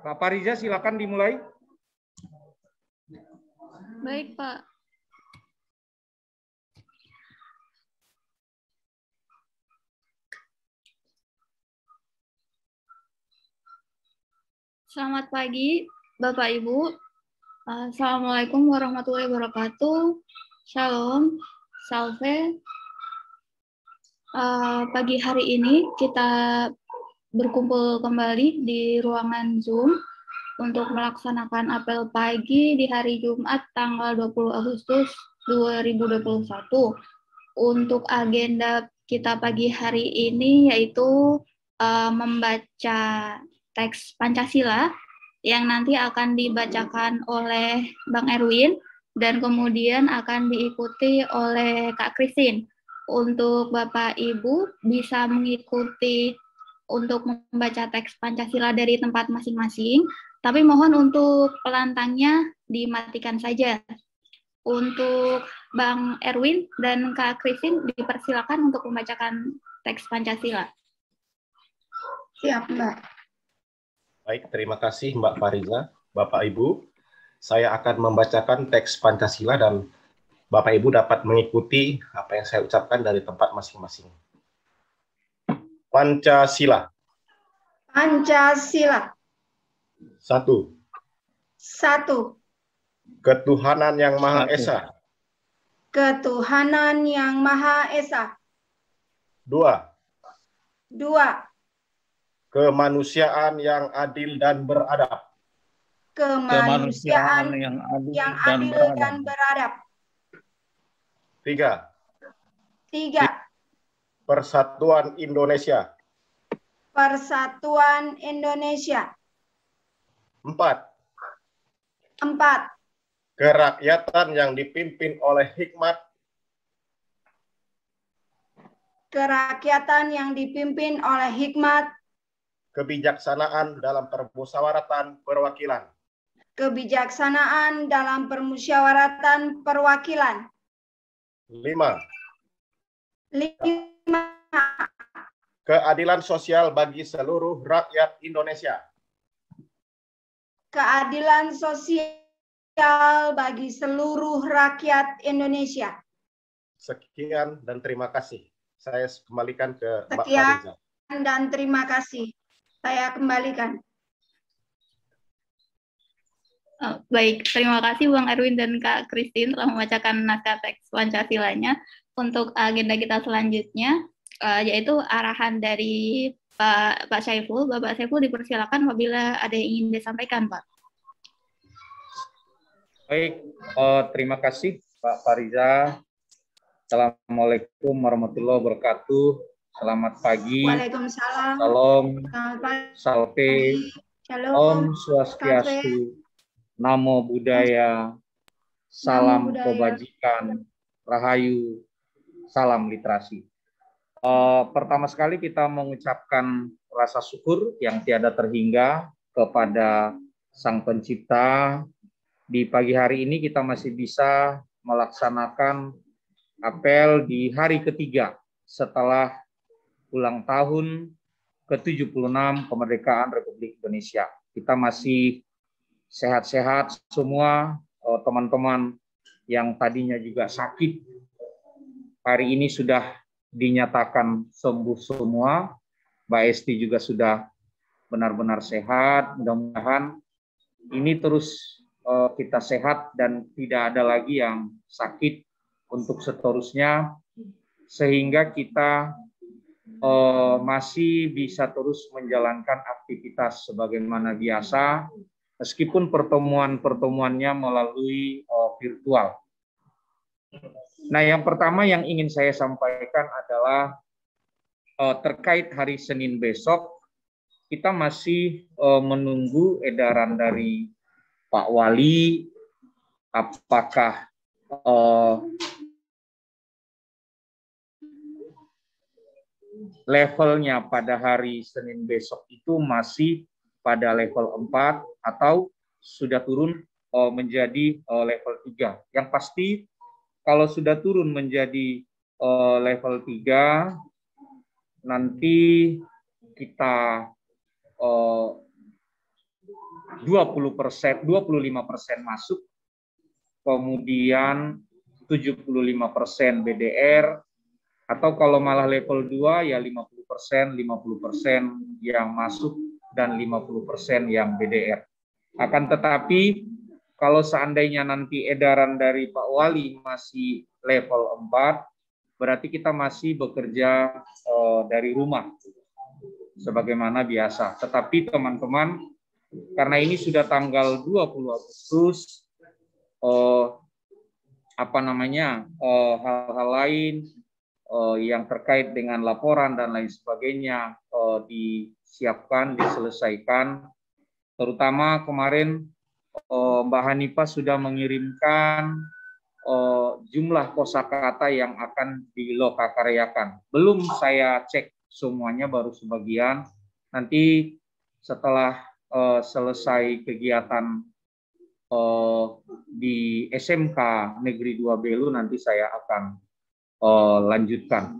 Pak Pariza, silakan dimulai. Baik, Pak. Selamat pagi, Bapak Ibu. Assalamualaikum warahmatullahi wabarakatuh. Shalom, salve. Pagi hari ini kita berkumpul kembali di ruangan Zoom untuk melaksanakan apel pagi di hari Jumat tanggal 20 Agustus 2021. Untuk agenda kita pagi hari ini yaitu membaca teks Pancasila yang nanti akan dibacakan oleh Bang Erwin dan kemudian akan diikuti oleh Kak Christine. Untuk Bapak Ibu bisa mengikuti untuk membaca teks Pancasila dari tempat masing-masing, tapi mohon untuk pelantangnya dimatikan saja. Untuk Bang Erwin dan Kak Christine dipersilakan untuk membacakan teks Pancasila. Siap, Mbak. Baik, terima kasih Mbak Fariza. Bapak Ibu, saya akan membacakan teks Pancasila dan Bapak Ibu dapat mengikuti apa yang saya ucapkan dari tempat masing-masing. Pancasila. Pancasila. 1. Ketuhanan yang Maha Esa. Ketuhanan yang Maha Esa. 2. 2. Kemanusiaan yang adil dan beradab. Kemanusiaan yang adil dan beradab. 3. 3. Persatuan Indonesia. Persatuan Indonesia. 4. 4. Kerakyatan yang dipimpin oleh hikmat. Kerakyatan yang dipimpin oleh hikmat. Kebijaksanaan dalam permusyawaratan perwakilan. Kebijaksanaan dalam permusyawaratan perwakilan. 5. 5. Keadilan sosial bagi seluruh rakyat Indonesia. Keadilan sosial bagi seluruh rakyat Indonesia. Sekian dan terima kasih. Saya kembalikan ke Mbak Sekian Fariza. dan terima kasih. Saya kembalikan. Baik, terima kasih Bang Erwin dan Kak Christine telah membacakan naskah teks Pancasilanya. Untuk agenda kita selanjutnya, yaitu arahan dari Pak Saiful. Bapak Saiful dipersilakan apabila ada yang ingin disampaikan, Pak. Baik, terima kasih Pak Fariza. Assalamualaikum warahmatullahi wabarakatuh. Selamat pagi. Waalaikumsalam. Salam. Selamat pagi. Salve. Shalom. Om Swastiastu. Namo Buddhaya. Salam kebajikan. Rahayu. Salam literasi. Pertama sekali kita mengucapkan rasa syukur yang tiada terhingga kepada Sang Pencipta. Di pagi hari ini kita masih bisa melaksanakan apel di hari ketiga setelah ulang tahun ke-76 kemerdekaan Republik Indonesia. Kita masih sehat-sehat semua, teman-teman yang tadinya juga sakit, hari ini sudah dinyatakan sembuh semua. Mbak Esti juga sudah benar-benar sehat. Mudah-mudahan ini terus kita sehat dan tidak ada lagi yang sakit untuk seterusnya, sehingga kita masih bisa terus menjalankan aktivitas sebagaimana biasa, meskipun pertemuannya melalui virtual. Nah, yang pertama yang ingin saya sampaikan adalah terkait hari Senin besok, kita masih menunggu edaran dari Pak Wali, apakah levelnya pada hari Senin besok itu masih pada level 4 atau sudah turun menjadi level 3. Yang pasti kalau sudah turun menjadi level 3, nanti kita 25% masuk, kemudian 75% BDR, atau kalau malah level 2 ya 50% yang masuk dan 50% yang BDR. Akan tetapi kalau seandainya nanti edaran dari Pak Wali masih level 4, berarti kita masih bekerja dari rumah sebagaimana biasa. Tetapi teman-teman, karena ini sudah tanggal 20 Agustus, hal-hal lain yang terkait dengan laporan dan lain sebagainya disiapkan, diselesaikan. Terutama kemarin Mbak Hanifah sudah mengirimkan jumlah kosakata yang akan dilokakaryakan. Belum saya cek semuanya, baru sebagian. Nanti setelah selesai kegiatan di SMK Negeri 2 Belu, nanti saya akan lanjutkan.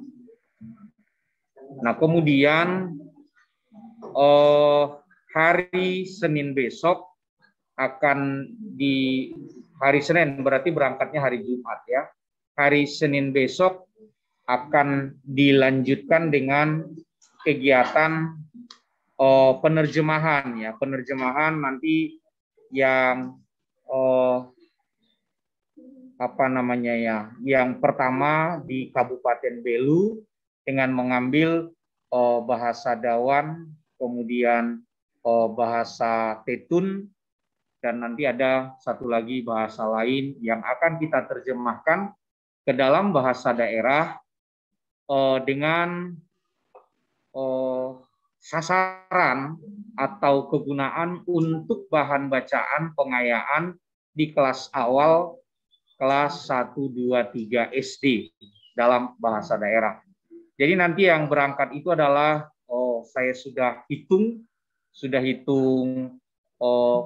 Nah, kemudian hari Senin besok akan di hari Senin, berarti berangkatnya hari Jumat ya. Hari Senin besok akan dilanjutkan dengan kegiatan penerjemahan ya. Penerjemahan nanti yang yang pertama di Kabupaten Belu dengan mengambil bahasa Dawan, kemudian bahasa Tetun, dan nanti ada satu lagi bahasa lain yang akan kita terjemahkan ke dalam bahasa daerah dengan sasaran atau kegunaan untuk bahan bacaan pengayaan di kelas awal, kelas 1, 2, 3 SD dalam bahasa daerah. Jadi nanti yang berangkat itu adalah, saya sudah hitung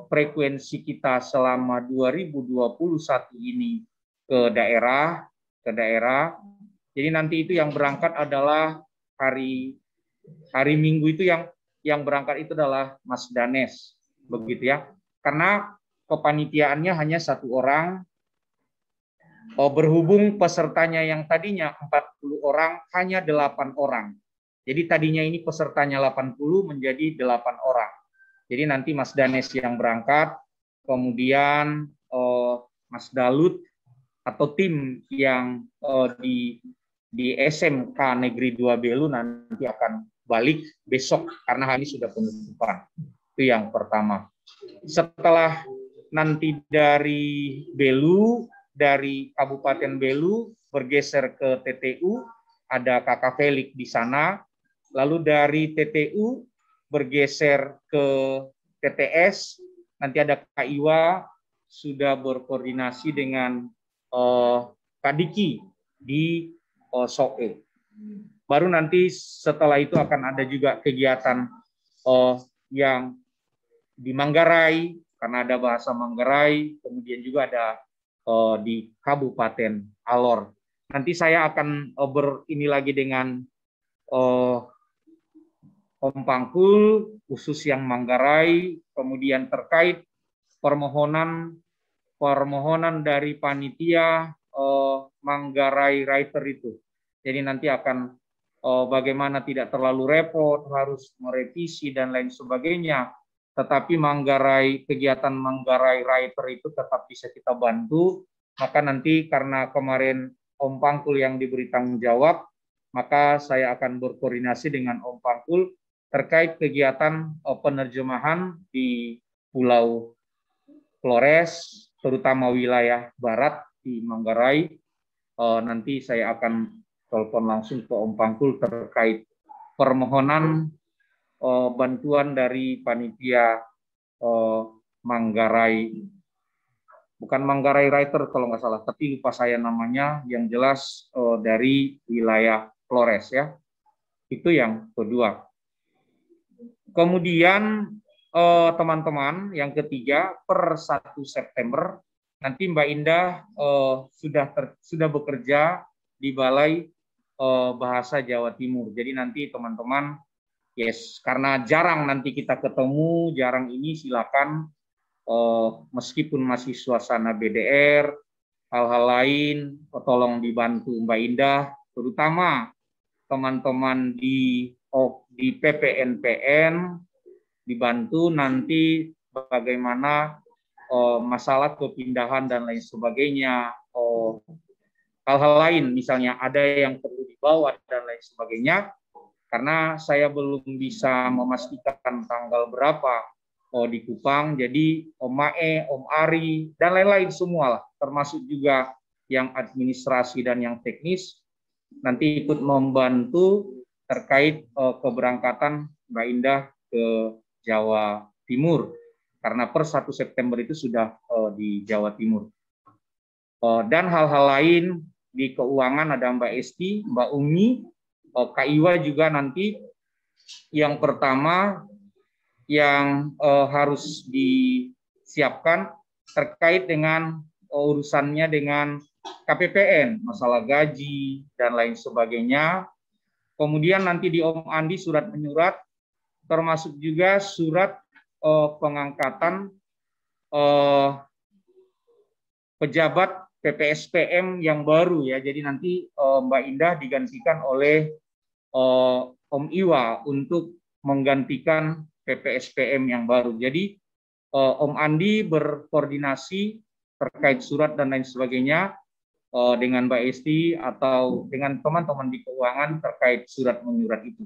frekuensi kita selama 2021 ini ke daerah. Jadi nanti itu yang berangkat adalah hari Minggu itu yang berangkat itu adalah Mas Danes, begitu ya. Karena kepanitiaannya hanya 1 orang, berhubung pesertanya yang tadinya 40 orang hanya 8 orang. Jadi tadinya ini pesertanya 80 menjadi 8 orang. Jadi nanti Mas Danes yang berangkat, kemudian Mas Dalut atau tim yang di SMK Negeri 2 Belu nanti akan balik besok karena hari ini sudah penutupan. Itu yang pertama. Setelah nanti dari Belu, dari Kabupaten Belu bergeser ke TTU, ada Kakak Felix di sana. Lalu dari TTU bergeser ke TTS, nanti ada Kak Iwa sudah berkoordinasi dengan Kak Diki di Soe. Baru nanti setelah itu akan ada juga kegiatan yang di Manggarai, karena ada bahasa Manggarai, kemudian juga ada di Kabupaten Alor. Nanti saya akan ini lagi dengan Om Pangkul, khusus yang Manggarai, kemudian terkait permohonan dari panitia Manggarai Writer itu. Jadi nanti akan bagaimana tidak terlalu repot, harus merevisi dan lain sebagainya. Tetapi kegiatan Manggarai Writer itu tetap bisa kita bantu. Maka nanti karena kemarin Om Pangkul yang diberi tanggung jawab, maka saya akan berkoordinasi dengan Om Pangkul terkait kegiatan penerjemahan di Pulau Flores, terutama wilayah barat di Manggarai. Nanti saya akan telepon langsung ke Om Pangkul terkait permohonan bantuan dari panitia Manggarai, bukan Manggarai Writer kalau nggak salah, tapi lupa saya namanya, yang jelas dari wilayah Flores ya. Itu yang kedua. Kemudian teman-teman, yang ketiga, per 1 September nanti Mbak Indah sudah bekerja di Balai Bahasa Jawa Timur. Jadi nanti teman-teman, karena jarang nanti kita ketemu, jarang ini silakan meskipun masih suasana BDR, hal-hal lain, tolong dibantu Mbak Indah, terutama teman-teman di PPNPN, dibantu nanti bagaimana masalah kepindahan dan lain sebagainya, hal-hal lain, misalnya ada yang perlu dibawa dan lain sebagainya, karena saya belum bisa memastikan tanggal berapa di Kupang, jadi Om Mae, Om Ari, dan lain-lain semua lah, termasuk juga yang administrasi dan yang teknis, nanti ikut membantu terkait keberangkatan Mbak Indah ke Jawa Timur, karena per 1 September itu sudah di Jawa Timur. Dan hal-hal lain di keuangan ada Mbak Esti, Mbak Umi, Kak Iwa juga nanti yang pertama yang harus disiapkan terkait dengan urusannya dengan KPPN, masalah gaji dan lain sebagainya. Kemudian nanti di Om Andi surat menyurat, termasuk juga surat pengangkatan pejabat PPSPM yang baru ya. Jadi nanti Mbak Indah digantikan oleh Om Iwa untuk menggantikan PPSPM yang baru. Jadi Om Andi berkoordinasi terkait surat dan lain sebagainya dengan Mbak Esti atau dengan teman-teman di keuangan terkait surat menyurat itu.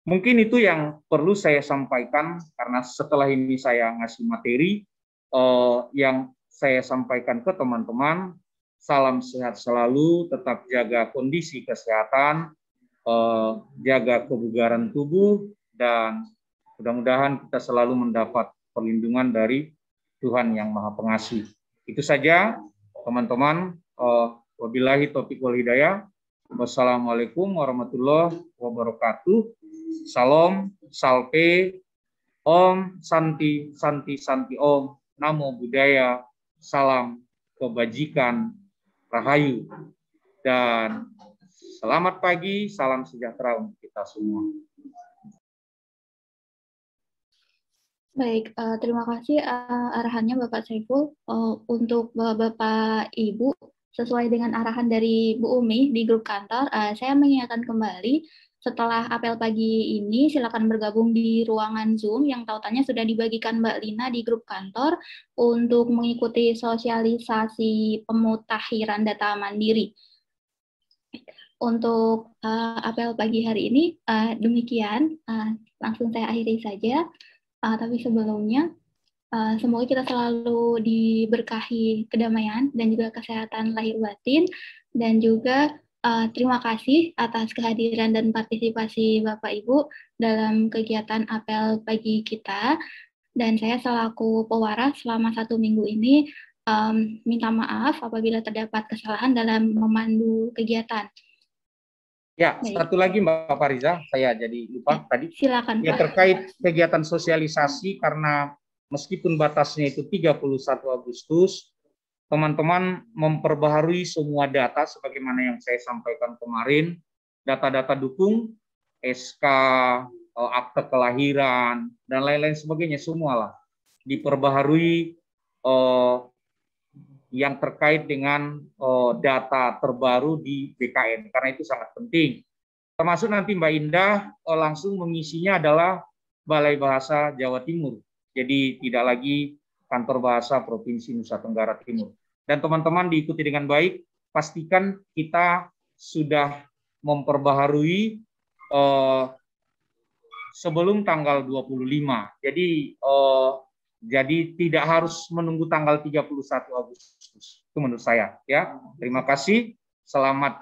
Mungkin itu yang perlu saya sampaikan, karena setelah ini saya ngasih materi yang saya sampaikan ke teman-teman. Salam sehat selalu, tetap jaga kondisi kesehatan, jaga kebugaran tubuh, dan mudah-mudahan kita selalu mendapat perlindungan dari Tuhan yang Maha Pengasih. Itu saja teman-teman. Wabillahi taufiq wal hidayah. Wassalamualaikum warahmatullahi wabarakatuh. Salam, salpe, Om, Santi, Santi, Santi, Om, Namo Buddhaya, salam kebajikan, Rahayu, dan selamat pagi, salam sejahtera untuk kita semua. Baik, terima kasih arahannya Bapak Saiful. Untuk Bapak Ibu, sesuai dengan arahan dari Bu Umi di grup kantor, saya mengingatkan kembali setelah apel pagi ini silakan bergabung di ruangan Zoom yang tautannya sudah dibagikan Mbak Lina di grup kantor untuk mengikuti sosialisasi pemutakhiran data mandiri. untuk apel pagi hari ini demikian. Langsung saya akhiri saja. Tapi sebelumnya, semoga kita selalu diberkahi kedamaian dan juga kesehatan lahir batin, dan juga terima kasih atas kehadiran dan partisipasi Bapak Ibu dalam kegiatan apel pagi kita. Dan saya selaku pewaras selama 1 minggu ini minta maaf apabila terdapat kesalahan dalam memandu kegiatan. Ya, satu lagi Mbak Fariza, saya jadi lupa tadi. Silakan ya, Pak. terkait kegiatan sosialisasi, karena meskipun batasnya itu 31 Agustus, teman-teman memperbaharui semua data sebagaimana yang saya sampaikan kemarin, data-data dukung, SK, akte kelahiran, dan lain-lain sebagainya, semualah diperbaharui yang terkait dengan data terbaru di BKN, karena itu sangat penting. Termasuk nanti Mbak Indah langsung mengisinya adalah Balai Bahasa Jawa Timur, jadi tidak lagi Kantor Bahasa Provinsi Nusa Tenggara Timur. Dan teman-teman diikuti dengan baik, pastikan kita sudah memperbaharui sebelum tanggal 25. Jadi tidak harus menunggu tanggal 31 Agustus. Itu menurut saya, ya. Terima kasih. Selamat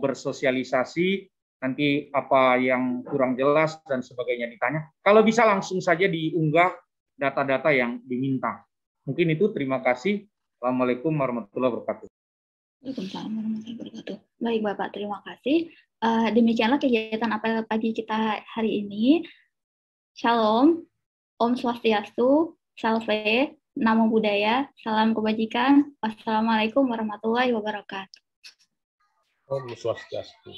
bersosialisasi. Nanti apa yang kurang jelas dan sebagainya ditanya. Kalau bisa langsung saja diunggah data-data yang diminta. Mungkin itu, terima kasih. Assalamualaikum warahmatullahi wabarakatuh. Waalaikumsalam warahmatullahi wabarakatuh. Baik Bapak, terima kasih. Demikianlah kegiatan apel pagi kita hari ini. Shalom, Om Swastiastu, Salve, Namo Buddhaya, Salam Kebajikan. Wassalamualaikum warahmatullahi wabarakatuh. Om Swastiastu.